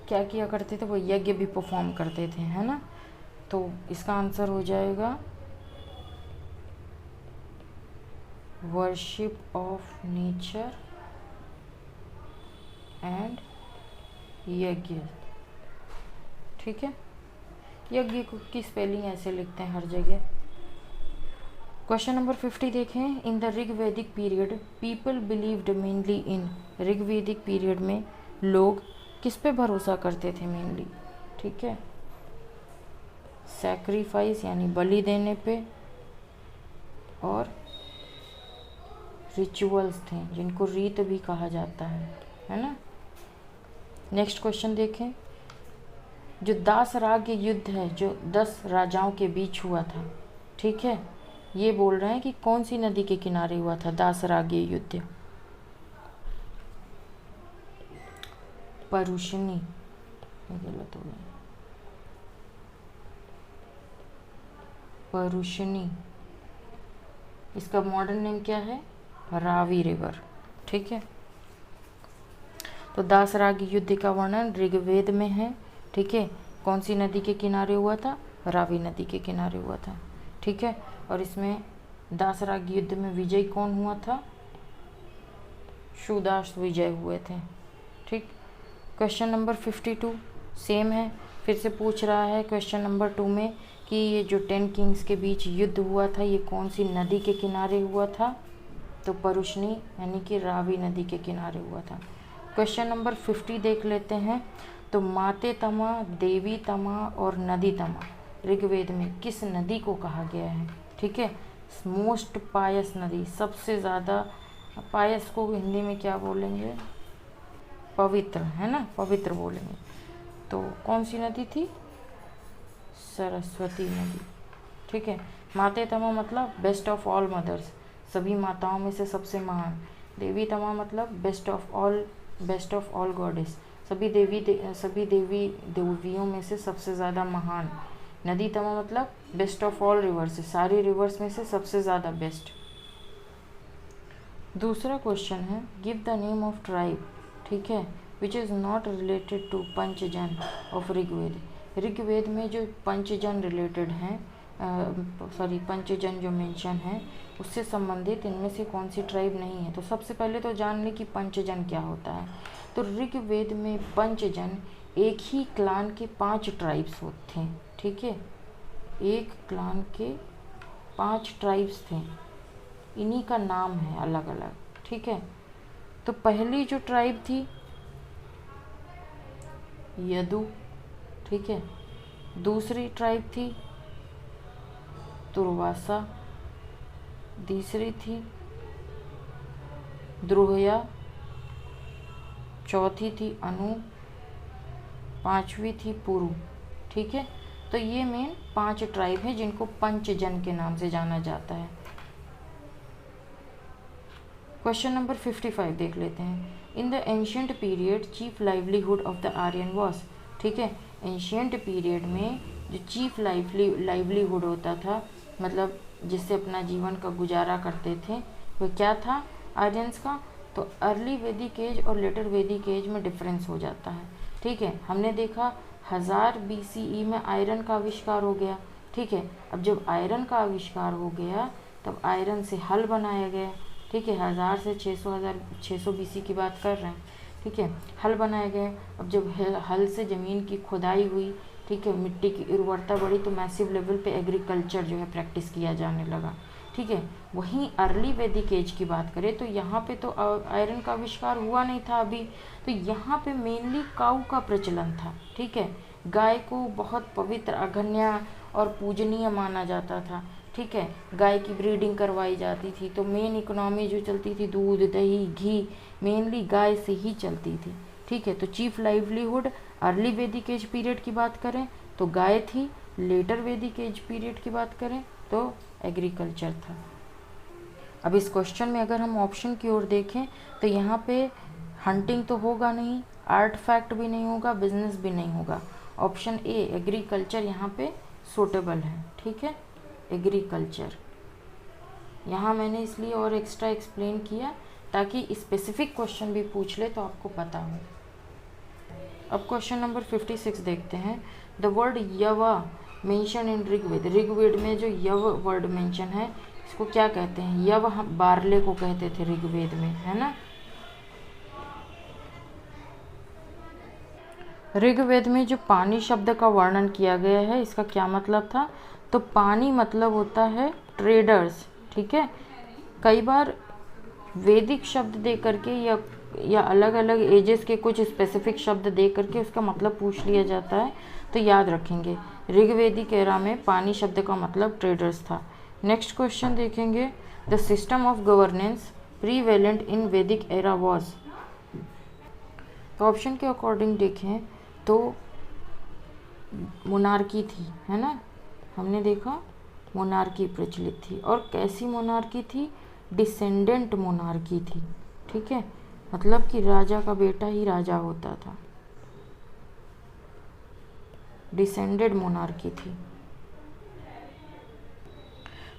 क्या किया करते थे? वो यज्ञ भी परफॉर्म करते थे, है ना। तो इसका आंसर हो जाएगा वर्शिप ऑफ नेचर एंड यज्ञ। ठीक है, यज्ञ की स्पेलिंग ऐसे लिखते हैं हर जगह। क्वेश्चन नंबर 50 देखें, इन द ऋग वैदिक पीरियड पीपल बिलीव्ड मेनली इन। ऋग वैदिक पीरियड में लोग किस पे भरोसा करते थे मेनली? ठीक है, सैक्रिफाइस यानी बलि देने पे, और रिचुअल्स थे जिनको रीत भी कहा जाता है ना। नेक्स्ट क्वेश्चन देखें, जो दासराग युद्ध है जो 10 राजाओं के बीच हुआ था, ठीक है, ये बोल रहे हैं कि कौन सी नदी के किनारे हुआ था दासराग युद्ध? परुशनी, गलत हो गया, परुशनी। इसका मॉडर्न नेम क्या है? रावी रिवर। ठीक है, तो दासराग युद्ध का वर्णन ऋग्वेद में है। ठीक है, कौन सी नदी के किनारे हुआ था? रावी नदी के किनारे हुआ था। ठीक है, और इसमें दासराग युद्ध में विजय कौन हुआ था? शुदास विजय हुए थे। ठीक, क्वेश्चन नंबर 52 सेम है, फिर से पूछ रहा है क्वेश्चन नंबर 2 में कि ये जो 10 किंग्स के बीच युद्ध हुआ था ये कौन सी नदी के किनारे हुआ था? तो परुशनी यानी कि रावी नदी के किनारे हुआ था। क्वेश्चन नंबर 50 देख लेते हैं, तो माते तमा, देवी तमा और नदी तमा ऋग्वेद में किस नदी को कहा गया है? ठीक है, मोस्ट पायस नदी, सबसे ज़्यादा पायस को हिंदी में क्या बोलेंगे? पवित्र, है ना, पवित्र बोलेंगे। तो कौन सी नदी थी? सरस्वती नदी। ठीक है, माते तमा मतलब बेस्ट ऑफ ऑल मदर्स, सभी माताओं में से सबसे महान। देवी तमा मतलब बेस्ट ऑफ ऑल गॉडेस, सभी देवियों में से सबसे ज़्यादा महान। नदीतमा मतलब बेस्ट ऑफ ऑल रिवर्स, सारी रिवर्स में से सबसे ज़्यादा बेस्ट। दूसरा क्वेश्चन है give the name of tribe, ठीक है, which is not related to Panchajana of Rigveda. Rigveda में जो पंचजन रिलेटेड हैं, पंचजन जो मेंशन है उससे संबंधित इनमें से कौन सी ट्राइब नहीं है। तो सबसे पहले तो जान लें कि पंचजन क्या होता है। तो ऋग्वेद में पंचजन एक ही क्लान के 5 ट्राइब्स होते हैं, ठीक है, एक क्लान के 5 ट्राइब्स थे, इन्हीं का नाम है अलग अलग, ठीक है। तो पहली जो ट्राइब थी यदु, ठीक है, दूसरी ट्राइब थी तुर्वासा, तीसरी थी द्रोहया, चौथी थी अनु, पांचवी थी पुरु, ठीक है। तो ये मेन 5 ट्राइब हैं जिनको पंचजन के नाम से जाना जाता है। क्वेश्चन नंबर 55 देख लेते हैं। In the ancient period chief livelihood of the Aryan was, ठीक है, एंशियंट पीरियड में जो चीफ लाइवलीहुड होता था, मतलब जिससे अपना जीवन का गुजारा करते थे, वो क्या था आर्यंस का। तो अर्ली वैदिक एज और लेटर वैदिक एज में डिफरेंस हो जाता है, ठीक है। हमने देखा 1000 BCE में आयरन का आविष्कार हो गया, ठीक है। अब जब आयरन का आविष्कार हो गया तब आयरन से हल बनाया गया, ठीक है, 1000 से 600 BC की बात कर रहे हैं, ठीक है, हल बनाया गया। अब जब हल से ज़मीन की खुदाई हुई, ठीक है, मिट्टी की उर्वरता बढ़ी, तो मैसिव लेवल पे एग्रीकल्चर जो है प्रैक्टिस किया जाने लगा, ठीक है। वहीं अर्ली वैदिक एज की बात करें तो यहाँ पे तो आयरन का आविष्कार हुआ नहीं था अभी, तो यहाँ पे मेनली काऊ का प्रचलन था, ठीक है। गाय को बहुत पवित्र, अघन्य और पूजनीय माना जाता था, ठीक है। गाय की ब्रीडिंग करवाई जाती थी, तो मेन इकोनॉमी जो चलती थी दूध दही घी मेनली गाय से ही चलती थी, ठीक है। तो चीफ लाइवलीहुड अर्ली वैदिक एज पीरियड की बात करें तो गाय थी, लेटर वैदिक एज पीरियड की बात करें तो एग्रीकल्चर था। अब इस क्वेश्चन में अगर हम ऑप्शन की ओर देखें तो यहाँ पे हंटिंग तो होगा नहीं, आर्ट फैक्ट भी नहीं होगा, बिजनेस भी नहीं होगा। ऑप्शन ए एग्रीकल्चर यहाँ पे सूटेबल है, ठीक है, एग्रीकल्चर। यहाँ मैंने इसलिए और एक्स्ट्रा एक्सप्लेन किया ताकि स्पेसिफिक क्वेश्चन भी पूछ ले तो आपको पता हो। अब क्वेश्चन नंबर 56 देखते हैं। द वर्ड यवा मेंशन इन ऋग्वेद, ऋग्वेद में जो यव वर्ड मेंशन है इसको क्या कहते हैं। यव हम बारले को कहते थे ऋग्वेद में, है ना। ऋग्वेद में जो पानी शब्द का वर्णन किया गया है इसका क्या मतलब था। तो पानी मतलब होता है ट्रेडर्स, ठीक है। कई बार वैदिक शब्द दे करके या अलग अलग एजेस के कुछ स्पेसिफिक शब्द दे करके उसका मतलब पूछ लिया जाता है, तो याद रखेंगे ऋग्वेदिक एरा में पानी शब्द का मतलब ट्रेडर्स था। नेक्स्ट क्वेश्चन देखेंगे। The system of governance prevalent in Vedic era was. तो ऑप्शन के अकॉर्डिंग देखें तो मोनार्की थी, है ना, हमने देखा मोनार्की प्रचलित थी। और कैसी मोनार्की थी, डिसेंडेंट मोनार्की थी, ठीक है, मतलब कि राजा का बेटा ही राजा होता था, डिसेंडेड मोनार्की थी।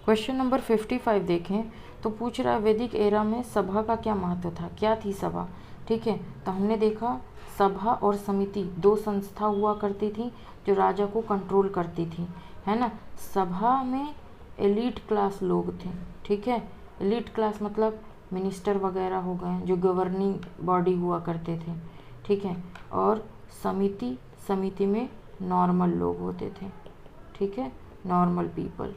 क्वेश्चन नंबर 55 देखें तो पूछ रहा है वैदिक एरा में सभा का क्या महत्व था, क्या थी सभा, ठीक है। तो हमने देखा सभा और समिति 2 संस्था हुआ करती थी जो राजा को कंट्रोल करती थी, है ना। सभा में एलीट क्लास लोग थे, ठीक है, एलीट क्लास मतलब मिनिस्टर वगैरह हो गए जो गवर्निंग बॉडी हुआ करते थे, ठीक है। और समिति में नॉर्मल लोग होते थे, ठीक है, नॉर्मल पीपल।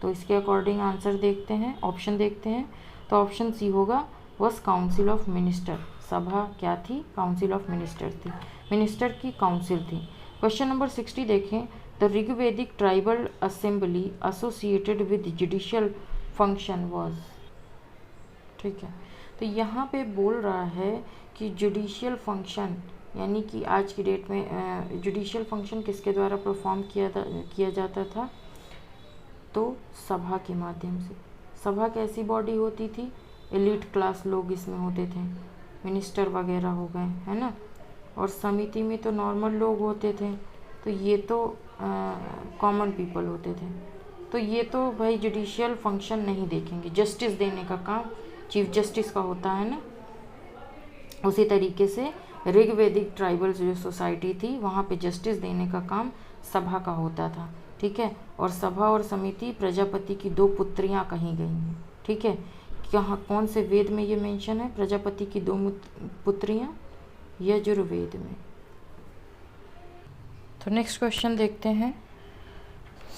तो इसके अकॉर्डिंग आंसर देखते हैं, ऑप्शन देखते हैं। तो ऑप्शन सी होगा वॉज काउंसिल ऑफ मिनिस्टर। सभा क्या थी, काउंसिल ऑफ मिनिस्टर थी, मिनिस्टर की काउंसिल थी। क्वेश्चन नंबर 60 देखें। The Rigvedic tribal assembly associated with judicial function was, ठीक है। तो यहाँ पे बोल रहा है कि जुडिशियल फंक्शन यानी कि आज की डेट में जुडिशियल फंक्शन किसके द्वारा परफॉर्म किया जाता था, तो सभा के माध्यम से। सभा कैसी बॉडी होती थी, एलीट क्लास लोग इसमें होते थे, मिनिस्टर वगैरह हो गए, है ना। और समिति में तो नॉर्मल लोग होते थे। तो ये तो कॉमन पीपल होते थे। तो ये तो भाई जुडिशियल फंक्शन नहीं देखेंगे, जस्टिस देने का काम चीफ जस्टिस का होता है ना। उसी तरीके से ऋग्वेदिक ट्राइबल जो सोसाइटी थी वहाँ पे जस्टिस देने का काम सभा का होता था, ठीक है। और सभा और समिति प्रजापति की 2 पुत्रियाँ कही गई हैं, ठीक है। कहाँ कौन से वेद में ये मेंशन है प्रजापति की 2 पुत्रियाँ? यजुर्वेद में। तो नेक्स्ट क्वेश्चन देखते हैं,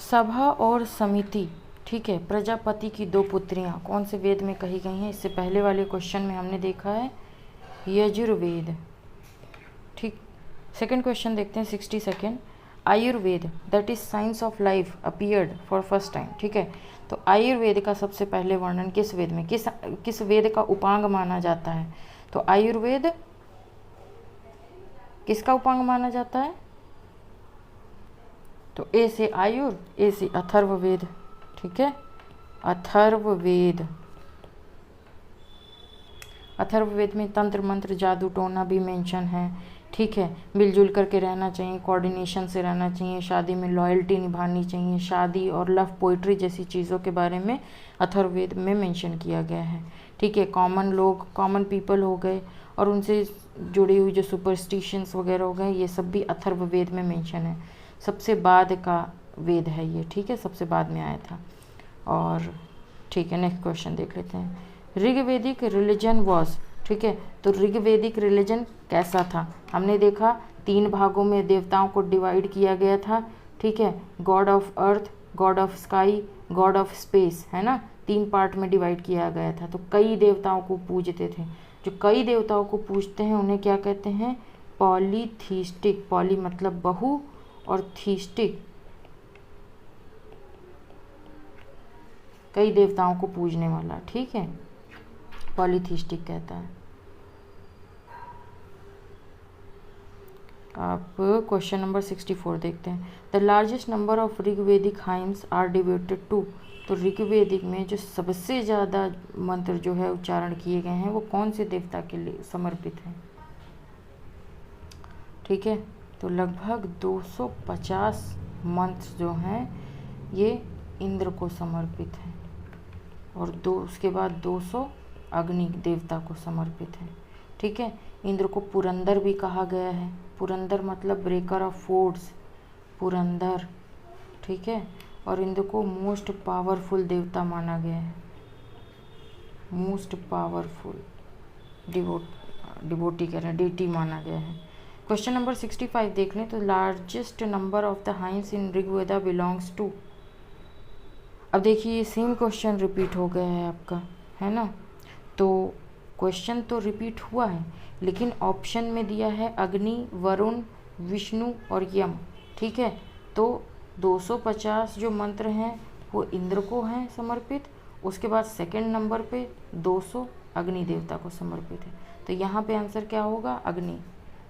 सभा और समिति, ठीक है, प्रजापति की 2 पुत्रियाँ कौन से वेद में कही गई हैं? इससे पहले वाले क्वेश्चन में हमने देखा है यजुर्वेद, ठीक। सेकंड क्वेश्चन देखते हैं 62nd, Ayurveda that is science of life appeared for first time, ठीक है। तो आयुर्वेद का सबसे पहले वर्णन किस वेद में, किस वेद का उपांग माना जाता है? तो आयुर्वेद किसका उपांग माना जाता है? तो ए से आयुर, ए से अथर्ववेद, ठीक है। अथर्ववेद, अथर्ववेद में तंत्र मंत्र जादू टोना भी मेंशन है, ठीक है। मिलजुल करके रहना चाहिए, कोऑर्डिनेशन से रहना चाहिए, शादी में लॉयल्टी निभानी चाहिए, शादी और लव पोइट्री जैसी चीज़ों के बारे में अथर्ववेद में मेंशन किया गया है, ठीक है। कॉमन लोग, कॉमन पीपल हो गए और उनसे जुड़ी हुई जो सुपरस्टिशंस वगैरह हो गए, ये सब भी अथर्ववेद में मेंशन है। सबसे बाद का वेद है ये, ठीक है, सबसे बाद में आया था। और ठीक है, नेक्स्ट क्वेश्चन देख लेते हैं, ऋग्वेदिक रिलीजन वॉज, ठीक है। तो ऋग्वेदिक रिलीजन कैसा था? हमने देखा 3 भागों में देवताओं को डिवाइड किया गया था, ठीक है। God of earth, God of sky, God of space, है ना, 3 पार्ट में डिवाइड किया गया था। तो कई देवताओं को पूजते थे। जो कई देवताओं को पूजते हैं उन्हें क्या कहते हैं? पॉलीथीस्टिक। पॉली मतलब बहु और थीस्टिक कई देवताओं को पूजने वाला, ठीक है, पॉलीथीस्टिक कहता है। आप क्वेश्चन नंबर 64 देखते हैं, the largest number of Rigvedic hymns are devoted to. तो ऋग्वेदिक में जो सबसे ज़्यादा मंत्र जो है उच्चारण किए गए हैं वो कौन से देवता के लिए समर्पित हैं? ठीक है, तो लगभग 250 मंत्र जो हैं ये इंद्र को समर्पित हैं और उसके बाद 200 अग्नि देवता को समर्पित हैं, ठीक है। इंद्र को पुरंदर भी कहा गया है। पुरंदर मतलब ब्रेकर ऑफ फोर्ट्स, पुरंदर, ठीक है। और इंद्र को मोस्ट पावरफुल देवता माना गया है, मोस्ट पावरफुल डिवोटी कह रहे हैं, डेटी माना गया है। क्वेश्चन नंबर 65 देख लें, तो largest number of the hymns in Rigveda belongs to. अब देखिए सेम क्वेश्चन रिपीट हो गया है आपका, है ना। तो क्वेश्चन तो रिपीट हुआ है लेकिन ऑप्शन में दिया है अग्नि, वरुण, विष्णु और यम, ठीक है। तो 250 जो मंत्र हैं वो इंद्र को हैं समर्पित, उसके बाद सेकंड नंबर पे 200 अग्नि देवता को समर्पित है। तो यहाँ पे आंसर क्या होगा? अग्नि।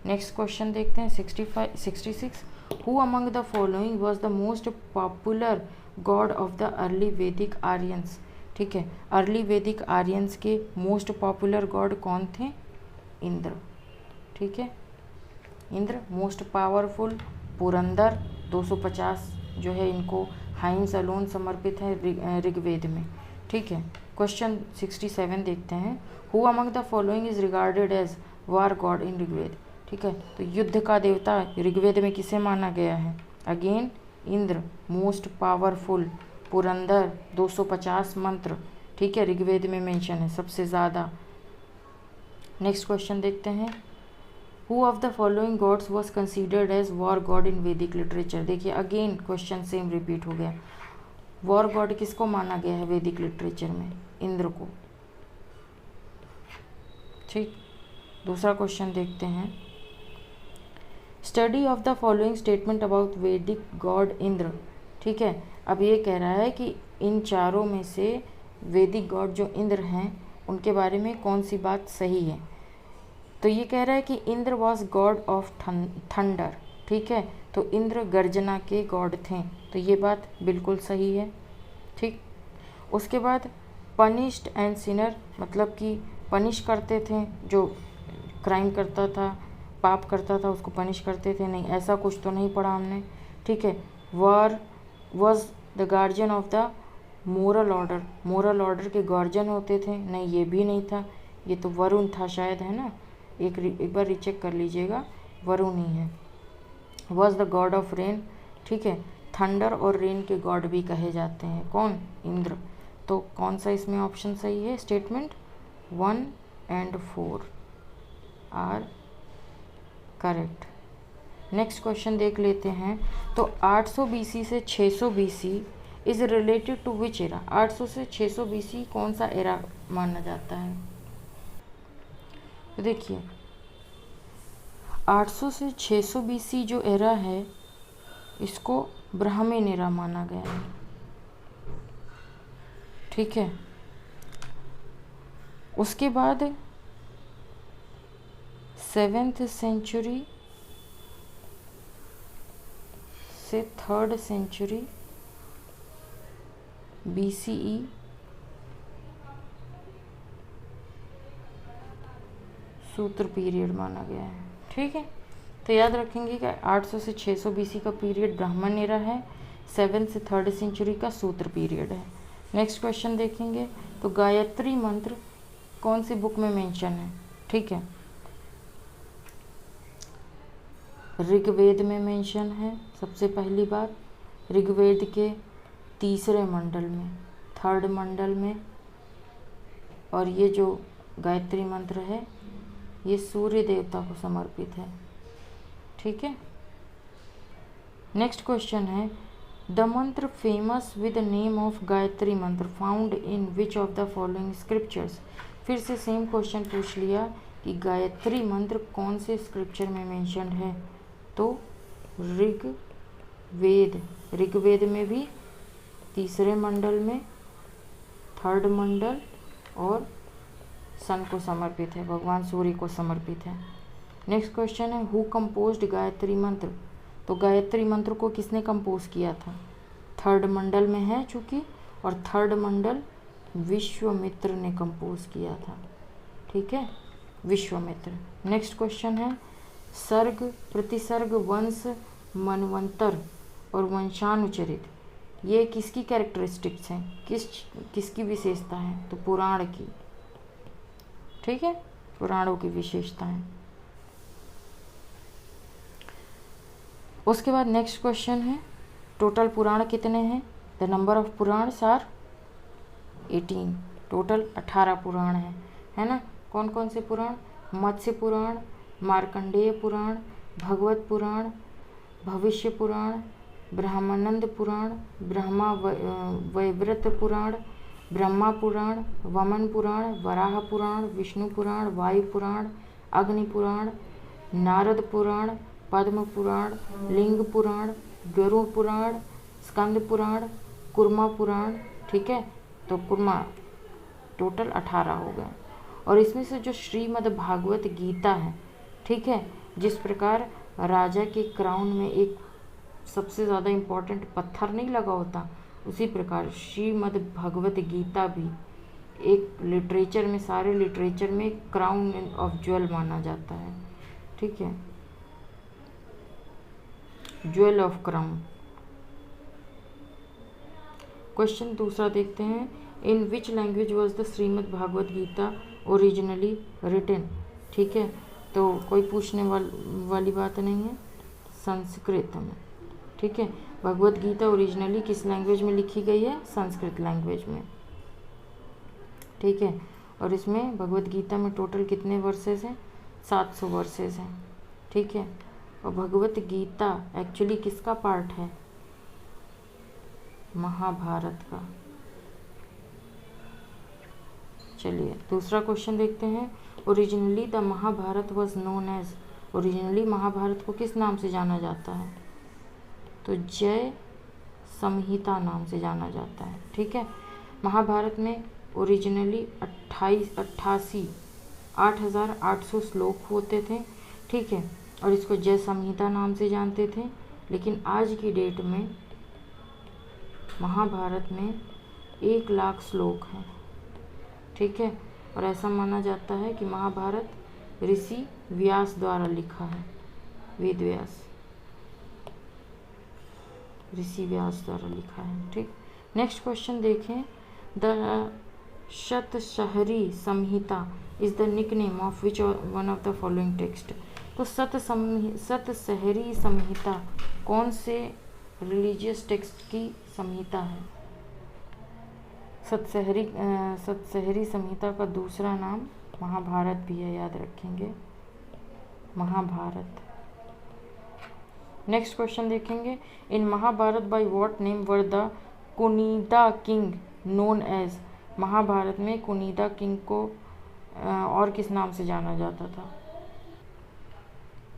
नेक्स्ट क्वेश्चन देखते हैं 66 who among the following was the most popular God of the early वैदिक आर्यंस, ठीक है। अर्ली वैदिक आर्यंस के मोस्ट पॉपुलर गॉड कौन थे? इंद्र, ठीक है। इंद्र मोस्ट पावरफुल, पुरंदर 250 जो है इनको हाइम्स अलोन समर्पित है ऋग्वेद में, ठीक है। क्वेश्चन 67 देखते हैं, who among the following is regarded as war god in Rigveda, ठीक है। तो युद्ध का देवता ऋग्वेद में किसे माना गया है? Again Indra most powerful, Purandar 250 मंत्र, ठीक है, ऋग्वेद में मेंशन है सबसे ज़्यादा। नेक्स्ट क्वेश्चन देखते हैं, who of the following gods was considered as war god in Vedic literature. देखिए अगेन क्वेश्चन सेम रिपीट हो गया। वॉर गॉड किसको माना गया है वैदिक लिटरेचर में? इंद्र को, ठीक। दूसरा क्वेश्चन देखते हैं, study of the following statement about वैदिक गॉड इंद्र, ठीक है। अब ये कह रहा है कि इन चारों में से वैदिक गॉड जो इंद्र हैं उनके बारे में कौन सी बात सही है। तो ये कह रहा है कि Indra was God of thunder, ठीक है। तो इंद्र गर्जना के गॉड थे, तो ये बात बिल्कुल सही है, ठीक। उसके बाद पनिश्ड एंड सिनर, मतलब कि पनिश करते थे, जो क्राइम करता था, पाप करता था उसको पनिश करते थे, नहीं ऐसा कुछ तो नहीं पढ़ा हमने, ठीक है। Was the guardian of the moral order, moral order के गार्जियन होते थे? नहीं, ये भी नहीं था, ये तो वरुण था शायद, है ना। एक बार रीचेक कर लीजिएगा, वरुण ही है। Was the God of rain, ठीक है। थंडर और रेन के गॉड भी कहे जाते हैं, कौन? इंद्र। तो कौन सा इसमें ऑप्शन सही है? Statement 1 and 4 are correct. Next question देख लेते हैं। तो 800 BC से 600 BC is related to which era? 800 से 600 BC कौन सा एरा माना जाता है? तो देखिए 800 से 600 BC जो एरा है इसको ब्राह्मण एरा माना गया है, ठीक है। उसके बाद 7th सेंचुरी से 3rd सेंचुरी BCE सूत्र पीरियड माना गया है, ठीक है। तो याद रखेंगे कि 800 से 600 BC का पीरियड ब्राह्मण एरा है, 7th से 3rd सेंचुरी का सूत्र पीरियड है। नेक्स्ट क्वेश्चन देखेंगे। तो गायत्री मंत्र कौन सी बुक में मेंशन है? ठीक है, ऋग्वेद में मेंशन है। सबसे पहली बात ऋग्वेद के 3रे मंडल में, 3rd मंडल में। और ये जो गायत्री मंत्र है ये सूर्य देवता को समर्पित है, ठीक है। नेक्स्ट क्वेश्चन है the mantra famous with name of Gayatri mantra found in which of the following scriptures? फिर से सेम क्वेश्चन पूछ लिया कि गायत्री मंत्र कौन से स्क्रिप्चर में मेंशन्ड है? तो ऋग्वेद में भी 3रे मंडल में, 3rd मंडल और सन को समर्पित है, भगवान सूर्य को समर्पित है। नेक्स्ट क्वेश्चन है हु कंपोज्ड गायत्री मंत्र? तो गायत्री मंत्र को किसने कंपोज किया था? 3rd मंडल में है चूँकि, और 3rd मंडल विश्वामित्र ने कंपोज किया था, ठीक है, विश्वामित्र। नेक्स्ट क्वेश्चन है सर्ग, प्रतिसर्ग, वंश, मनवंतर और वंशानुचरित ये किसकी कैरेक्टरिस्टिक्स हैं? किसकी विशेषता है? तो पुराण की, ठीक है, पुराणों की विशेषता है। उसके बाद नेक्स्ट क्वेश्चन है टोटल पुराण कितने हैं? The number of Purana are 18, total 18 Purana है ना। कौन कौन से पुराण? मत्स्य पुराण, मार्कंडेय पुराण, भगवत पुराण, भविष्य पुराण, ब्रह्मानंद पुराण, ब्रह्मा वैव्रत पुराण, ब्रह्मा पुराण, वमन पुराण, वराह पुराण, विष्णु पुराण, वायु पुराण, अग्नि पुराण, नारद पुराण, पद्म पुराण, लिंग पुराण, गरुड़ पुराण, स्कंद पुराण, कुर्मा पुराण, ठीक है। तो कुर्मा टोटल 18 हो गए। और इसमें से जो श्रीमद् भागवत गीता है, ठीक है, जिस प्रकार राजा के क्राउन में एक सबसे ज़्यादा इम्पोर्टेंट पत्थर नहीं लगा होता, उसी प्रकार श्रीमद् भगवत गीता भी एक लिटरेचर में, सारे लिटरेचर में क्राउन ऑफ ज्वेल माना जाता है, ठीक है, ज्वेल ऑफ क्राउन। क्वेश्चन दूसरा देखते हैं in which language was the Shrimad Bhagavad Gita originally written? ठीक है, तो कोई पूछने वाली बात नहीं है, संस्कृत में, ठीक है। भगवत गीता ओरिजिनली किस लैंग्वेज में लिखी गई है? संस्कृत लैंग्वेज में, ठीक है। और इसमें भगवत गीता में टोटल कितने वर्सेस हैं? 700 वर्सेस हैं, ठीक है। और भगवत गीता एक्चुअली किसका पार्ट है? महाभारत का। चलिए दूसरा क्वेश्चन देखते हैं originally the Mahabharata was known as? Originally Mahabharata को किस नाम से जाना जाता है? तो जय संहिता नाम से जाना जाता है, ठीक है। महाभारत में ओरिजिनली 8,800 श्लोक होते थे, ठीक है, और इसको जय संहिता नाम से जानते थे। लेकिन आज की डेट में महाभारत में 1 लाख श्लोक हैं, ठीक है। और ऐसा माना जाता है कि महाभारत ऋषि व्यास द्वारा लिखा है, वेद व्यास। ऋषि व्यास द्वारा लिखा है। ठीक, नेक्स्ट क्वेश्चन देखें। The Shatasahasri Samhita is the nickname of which one of the following text. तो शतशहरी संहिता कौन से रिलीजियस टेक्स्ट की संहिता है? शतशहरी संहिता का दूसरा नाम महाभारत भी है, याद रखेंगे, महाभारत। नेक्स्ट क्वेश्चन देखेंगे। In Mahabharata by what name were the Kuninda king known as. Mahabharata में कुनीदा किंग को और किस नाम से जाना जाता था?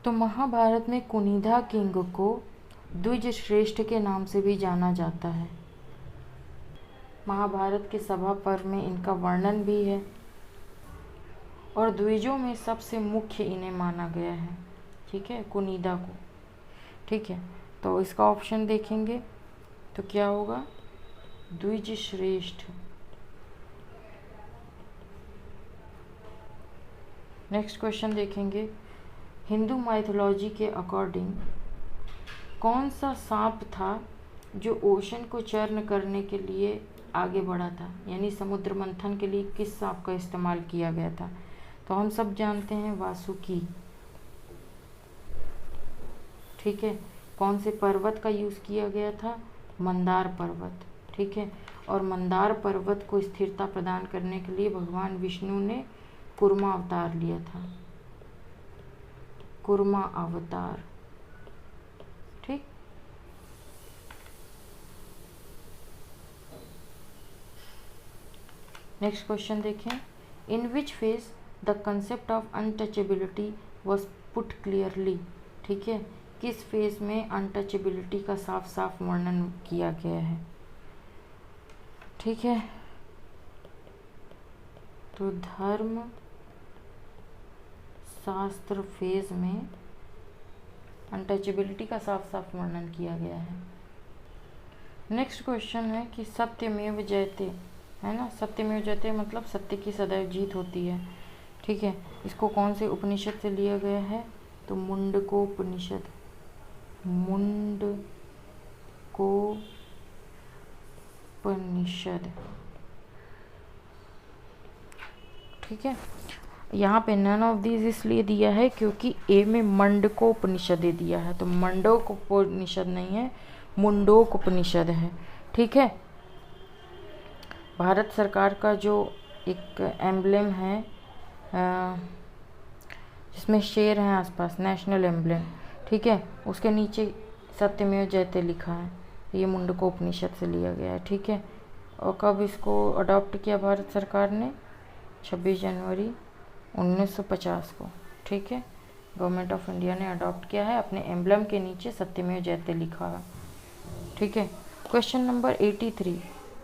तो महाभारत में कुनीदा किंग को द्विज श्रेष्ठ के नाम से भी जाना जाता है। महाभारत के सभा पर्व में इनका वर्णन भी है और द्विजों में सबसे मुख्य इन्हें माना गया है। ठीक है, कुनीदा को। ठीक है, तो इसका ऑप्शन देखेंगे तो क्या होगा? द्विज श्रेष्ठ। नेक्स्ट क्वेश्चन देखेंगे। हिंदू माइथोलॉजी के अकॉर्डिंग कौन सा सांप था जो ओशन को चर्न करने के लिए आगे बढ़ा था? यानी समुद्र मंथन के लिए किस सांप का इस्तेमाल किया गया था? तो हम सब जानते हैं वासुकी। ठीक है, कौन से पर्वत का यूज़ किया गया था? मंदार पर्वत। ठीक है, और मंदार पर्वत को स्थिरता प्रदान करने के लिए भगवान विष्णु ने कूर्मा अवतार लिया था, कूर्मा अवतार। ठीक, नेक्स्ट क्वेश्चन देखें। In which phase the concept of untouchability was put clearly. ठीक है, किस फेज में अनटचेबिलिटी का साफ साफ वर्णन किया गया है? ठीक है, तो धर्म शास्त्र फेज में अनटचेबिलिटी का साफ साफ वर्णन किया गया है। नेक्स्ट क्वेश्चन है कि सत्यमेव जयते, है ना, सत्यमेव जयते मतलब सत्य की सदैव जीत होती है। ठीक है, इसको कौन से उपनिषद से लिया गया है? तो मुंडकोपनिषद, मुंडकोपनिषद। ठीक है, यहाँ पे नन ऑफ दीज इसलिए दिया है क्योंकि ए में मंडकोपनिषद दिया है, तो मंडकोपनिषद नहीं है, मुंडकोपनिषद है। ठीक है, भारत सरकार का जो एक एम्ब्लेम है जिसमें शेर हैं आसपास, नेशनल एम्ब्लेम, ठीक है, उसके नीचे सत्यमेव जयते लिखा है, ये मुंडकोपनिषद से लिया गया है। ठीक है, और कब इसको अडॉप्ट किया भारत सरकार ने? 26 जनवरी 1950 को। ठीक है, गवर्नमेंट ऑफ इंडिया ने अडॉप्ट किया है, अपने एम्ब्लम के नीचे सत्यमेव जयते लिखा है। ठीक है, क्वेश्चन नंबर 83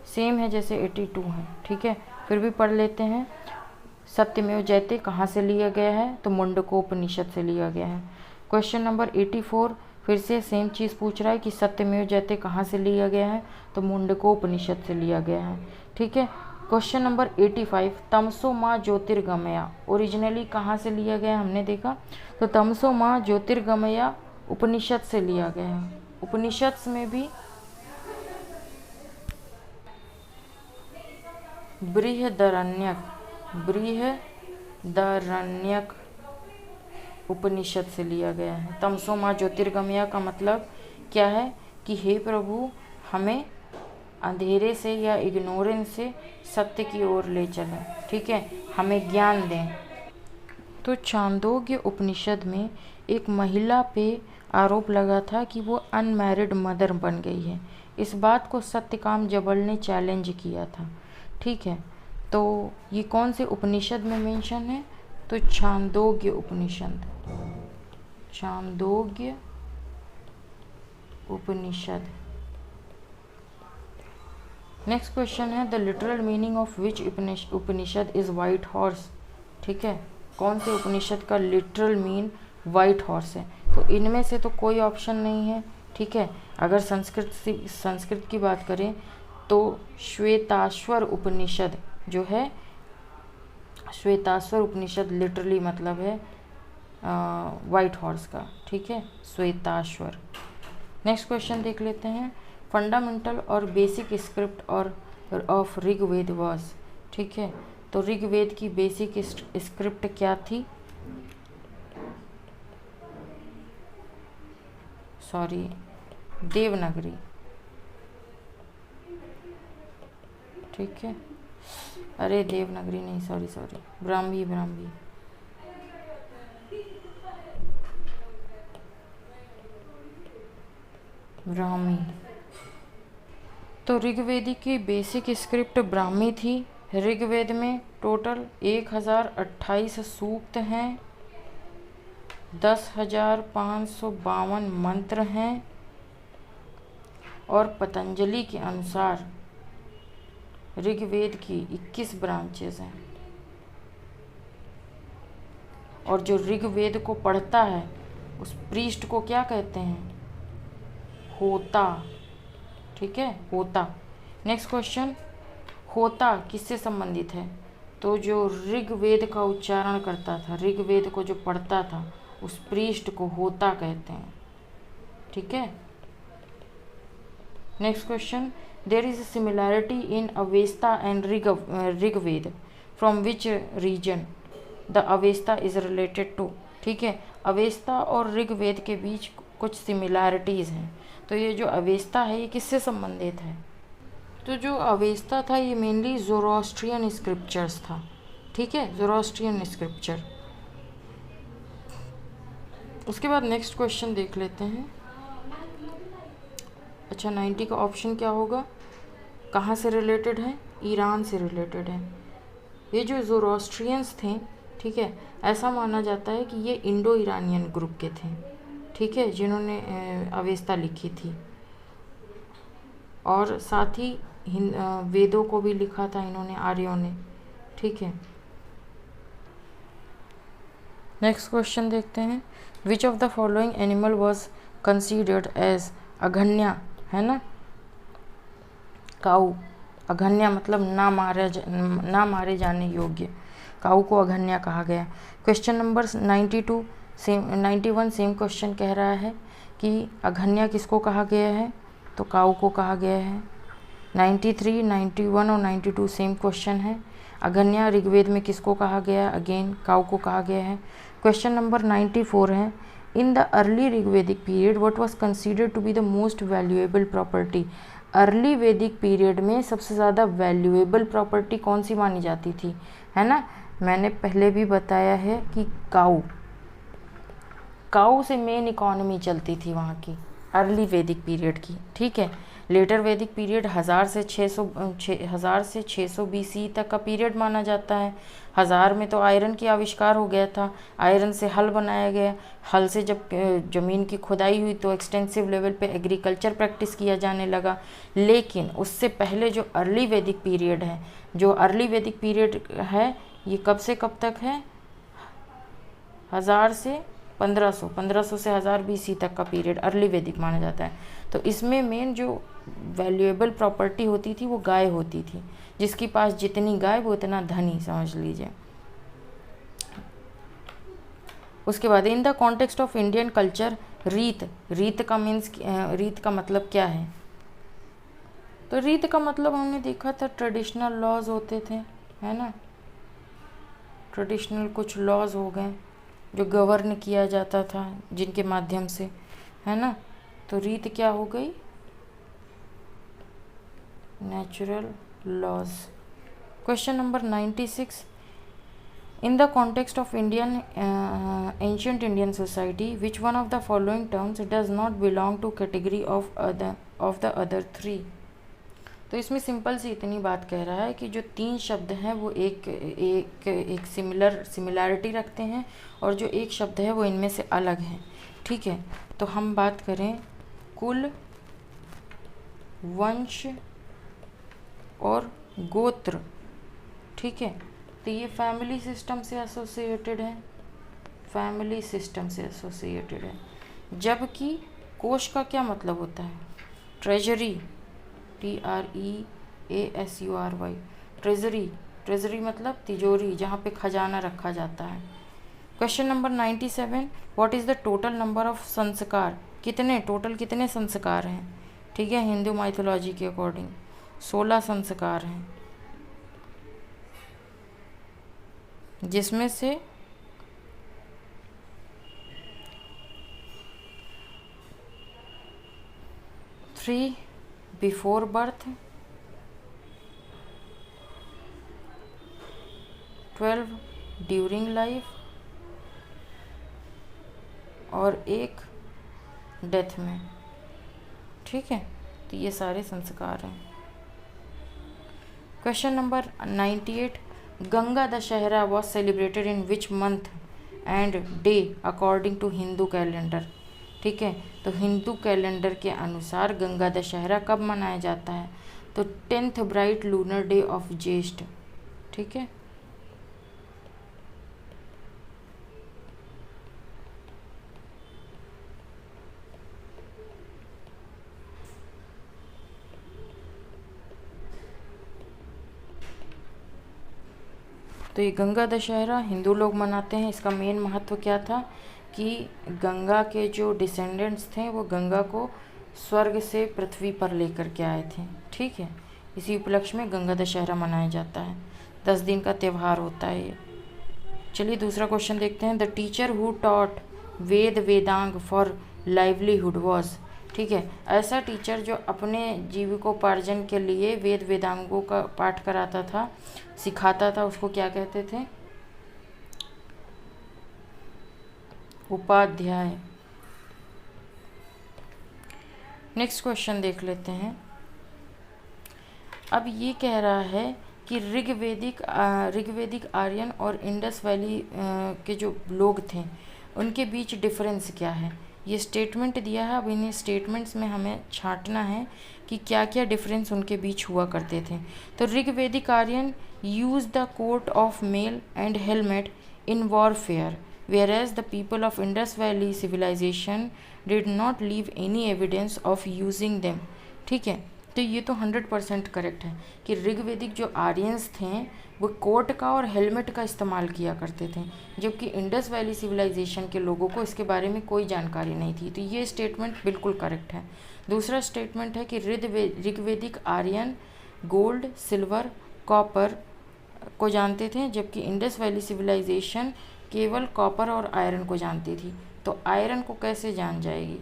सेम है जैसे 82 है। ठीक है, फिर भी पढ़ लेते हैं। सत्यमेव जयते कहाँ से लिया गया है? तो मुंडकोपनिषद से लिया गया है। क्वेश्चन नंबर 84 फिर से सेम चीज़ पूछ रहा है कि सत्यमेव जयते कहाँ से लिया गया है? तो मुंडकोपनिषद से लिया गया है। ठीक है, क्वेश्चन नंबर 85 तमसो माँ ज्योतिर्गमया ओरिजिनली कहाँ से लिया गया हमने देखा, तो तमसो माँ ज्योतिर्गमया उपनिषद से लिया गया है। उपनिषद में भी बृहदारण्यक उपनिषद से लिया गया है। तमसो माँ ज्योतिर्गमया का मतलब क्या है कि हे प्रभु हमें अंधेरे से या इग्नोरेंस से सत्य की ओर ले चलें। ठीक है, हमें ज्ञान दें। तो छांदोग्य उपनिषद में एक महिला पे आरोप लगा था कि वो अनमैरिड मदर बन गई है। इस बात को सत्यकाम जबल ने चैलेंज किया था। ठीक है, तो ये कौन से उपनिषद में मेंशन है? तो छांदोग्य उपनिषद, छांदोग्य उपनिषद। नेक्स्ट क्वेश्चन है the literal meaning of which Upanishad is white horse. ठीक है, कौन से उपनिषद का लिटरल मीन वाइट हॉर्स है? तो इनमें से तो कोई ऑप्शन नहीं है। ठीक है, अगर संस्कृत की बात करें तो श्वेताश्वर उपनिषद जो है, श्वेताश्वर उपनिषद लिटरली मतलब है वाइट हॉर्स का। ठीक है, श्वेताश्वर। नेक्स्ट क्वेश्चन देख लेते हैं। फंडामेंटल और बेसिक स्क्रिप्ट और ऑफ ऋग्वेद वाज। ठीक है, तो ऋग्वेद की बेसिक स्क्रिप्ट क्या थी? सॉरी, देवनागरी। ठीक है, अरे देवनागरी नहीं, सॉरी, ब्राह्मी। तो ऋग्वेदी की बेसिक स्क्रिप्ट ब्राह्मी थी। ऋग्वेद में टोटल 1028 सूक्त हैं, 10,552 मंत्र हैं और पतंजलि के अनुसार ऋग्वेद की 21 ब्रांचेस हैं। और जो ऋग्वेद को पढ़ता है उस प्रीस्ट को क्या कहते हैं? होता। ठीक है, होता। नेक्स्ट क्वेश्चन, होता किससे संबंधित है? तो जो ऋग्वेद का उच्चारण करता था, ऋग्वेद को जो पढ़ता था, उस प्रीस्ट को होता कहते हैं। ठीक है, next question, there is a similarity in Avesta and Rigveda, from which region the Avesta is related to. ठीक है, अवेस्ता और ऋग्वेद के बीच कुछ सिमिलैरिटीज़ हैं। तो ये जो अवेस्ता है ये किससे संबंधित है? तो जो अवेस्ता था ये मेनली ज़ोरोस्ट्रियन स्क्रिप्चर्स था। ठीक है, ज़ोरोस्ट्रियन स्क्रिप्चर। उसके बाद नेक्स्ट क्वेश्चन देख लेते हैं। अच्छा, 90 का ऑप्शन क्या होगा? कहाँ से रिलेटेड है? ईरान से रिलेटेड है। ये जो ज़ोरोस्ट्रियंस थे, ठीक है, ऐसा माना जाता है कि ये इंडो ईरानियन ग्रुप के थे। ठीक है, जिन्होंने अवेस्ता लिखी थी और साथ ही वेदों को भी लिखा था इन्होंने, आर्यों ने। ठीक है, नेक्स्ट क्वेश्चन देखते हैं। Which of the following animal was considered as aghanya, है ना? काऊ। अघन्या मतलब ना मारे जाने योग्य। काऊ को अघन्या कहा गया। क्वेश्चन नंबर 91 सेम क्वेश्चन कह रहा है कि अघन्या किसको कहा गया है? तो काऊ को कहा गया है। 93, 91 और 92 सेम क्वेश्चन है। अघन्या ऋग्वेद में किसको कहा गया? अगेन काऊ को कहा गया है। क्वेश्चन नंबर 94 है, in the early Rigvedic period what was considered to be the most valuable property. Early Vedic period में सबसे ज़्यादा वैल्यूएबल प्रॉपर्टी कौन सी मानी जाती थी? है ना, मैंने पहले भी बताया है कि काऊ से मेन इकोनॉमी चलती थी वहाँ की, अर्ली वैदिक पीरियड की। ठीक है, लेटर वैदिक पीरियड 1000 से 600 BC तक का पीरियड माना जाता है। 1000 में तो आयरन की आविष्कार हो गया था, आयरन से हल बनाया गया। हल से जब ज़मीन की खुदाई हुई तो एक्सटेंसिव लेवल पे एग्रीकल्चर प्रैक्टिस किया जाने लगा। लेकिन उससे पहले जो अर्ली वैदिक पीरियड है, ये कब से कब तक है? 1000 से 1500 से 1000 BC तक का पीरियड अर्ली वैदिक माना जाता है। तो इसमें मेन जो वैल्यूएबल प्रॉपर्टी होती थी वो गाय होती थी। जिसके पास जितनी गाय वो उतना धनी, समझ लीजिए। उसके बाद इन the context of Indian culture, रीत का मतलब क्या है? तो रीत का मतलब हमने देखा था ट्रेडिशनल लॉज होते थे, है ना? ट्रेडिशनल कुछ लॉज हो गए जो गवर्न किया जाता था, जिनके माध्यम से, है ना? तो रीत क्या हो गई? Natural laws. Question number 96, in the context of ancient Indian society which one of the following terms does not belong to category of the other 3। तो इसमें सिंपल सी इतनी बात कह रहा है कि जो 3 शब्द हैं वो एक सिमिलैरिटी रखते हैं और जो एक शब्द है वो इनमें से अलग है। ठीक है, तो हम बात करें कुल, वंश और गोत्र। ठीक है, तो ये फैमिली सिस्टम से एसोसिएटेड है। जबकि कोश का क्या मतलब होता है? ट्रेजरी, TREASURY, ट्रेजरी मतलब तिजोरी, जहाँ पे खजाना रखा जाता है। Question number 97, what is the total number of संस्कार? टोटल कितने संस्कार हैं? ठीक है, हिंदू माइथोलॉजी के अकॉर्डिंग 16 संस्कार हैं, जिसमें से 3 बिफोर बर्थ, 12 ड्यूरिंग लाइफ और 1 डेथ में। ठीक है, तो ये सारे संस्कार हैं। Question number 98, Ganga Dussehra was celebrated in which month and day according to Hindu calendar. ठीक है, तो हिंदू कैलेंडर के अनुसार गंगा दशहरा कब मनाया जाता है? तो 10th bright lunar day of ज्येष्ठ। ठीक है, तो ये गंगा दशहरा हिंदू लोग मनाते हैं। इसका मेन महत्व क्या था कि गंगा के जो डिसेंडेंट्स थे वो गंगा को स्वर्ग से पृथ्वी पर लेकर के आए थे। ठीक है, इसी उपलक्ष्य में गंगा दशहरा मनाया जाता है। 10 दिन का त्यौहार होता है ये। चलिए दूसरा क्वेश्चन देखते हैं। The teacher who taught Veda Vedang for livelihood was. ठीक है, ऐसा टीचर जो अपने जीविकोपार्जन के लिए वेद वेदांगों का पाठ कराता था, सिखाता था, उसको क्या कहते थे? उपाध्याय। नेक्स्ट क्वेश्चन देख लेते हैं। अब ये कह रहा है कि ऋग्वेदिक आर्यन और इंडस वैली के जो लोग थे उनके बीच डिफरेंस क्या है। ये स्टेटमेंट दिया है। अब इन स्टेटमेंट्स में हमें छांटना है कि क्या क्या डिफरेंस उनके बीच हुआ करते थे। तो Rigvedic Aryan use the coat of mail and helmet in warfare, whereas the people of Indus Valley civilization did not leave any evidence of using them। ठीक है, तो ये तो 100% करेक्ट है कि ऋग्वेदिक जो आर्यंस थे वो कोट का और हेलमेट का इस्तेमाल किया करते थे, जबकि इंडस वैली सिविलाइजेशन के लोगों को इसके बारे में कोई जानकारी नहीं थी। तो ये स्टेटमेंट बिल्कुल करेक्ट है। दूसरा स्टेटमेंट है कि ऋग्वेदिक आर्यन गोल्ड, सिल्वर, कॉपर को जानते थे, जबकि इंडस वैली सिविलाइजेशन केवल कॉपर और आयरन को जानती थी। तो आयरन को कैसे जान जाएगी,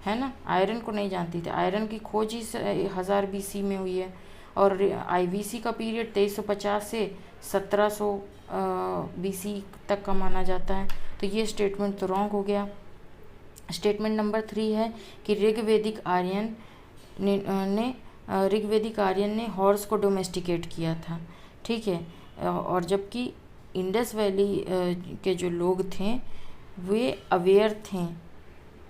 है ना? आयरन को नहीं जानती थी। आयरन की खोज ही 1000 BC में हुई है और IVC का पीरियड 2350 से 1700 BC तक का माना जाता है। तो ये स्टेटमेंट तो रॉन्ग हो गया। स्टेटमेंट नंबर 3 है कि ऋग्वेदिक आर्यन ने हॉर्स को डोमेस्टिकेट किया था। ठीक है, और जबकि इंडस वैली के जो लोग थे वे अवेयर थे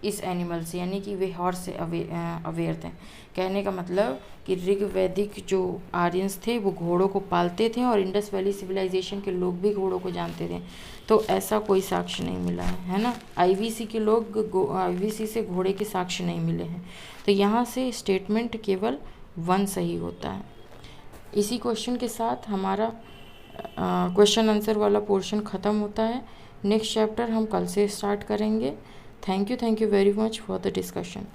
इस एनिमल से, यानी कि वे हॉर्स से अवेयर थे। कहने का मतलब कि ऋग्वैदिक जो आर्यंस थे वो घोड़ों को पालते थे और इंडस वैली सिविलाइजेशन के लोग भी घोड़ों को जानते थे। तो ऐसा कोई साक्ष्य नहीं मिला है ना? IVC के लोग IVC से घोड़े के साक्ष्य नहीं मिले हैं। तो यहाँ से स्टेटमेंट केवल 1 सही होता है। इसी क्वेश्चन के साथ हमारा क्वेश्चन आंसर वाला पोर्शन ख़त्म होता है। नेक्स्ट चैप्टर हम कल से स्टार्ट करेंगे। Thank you very much for the discussion.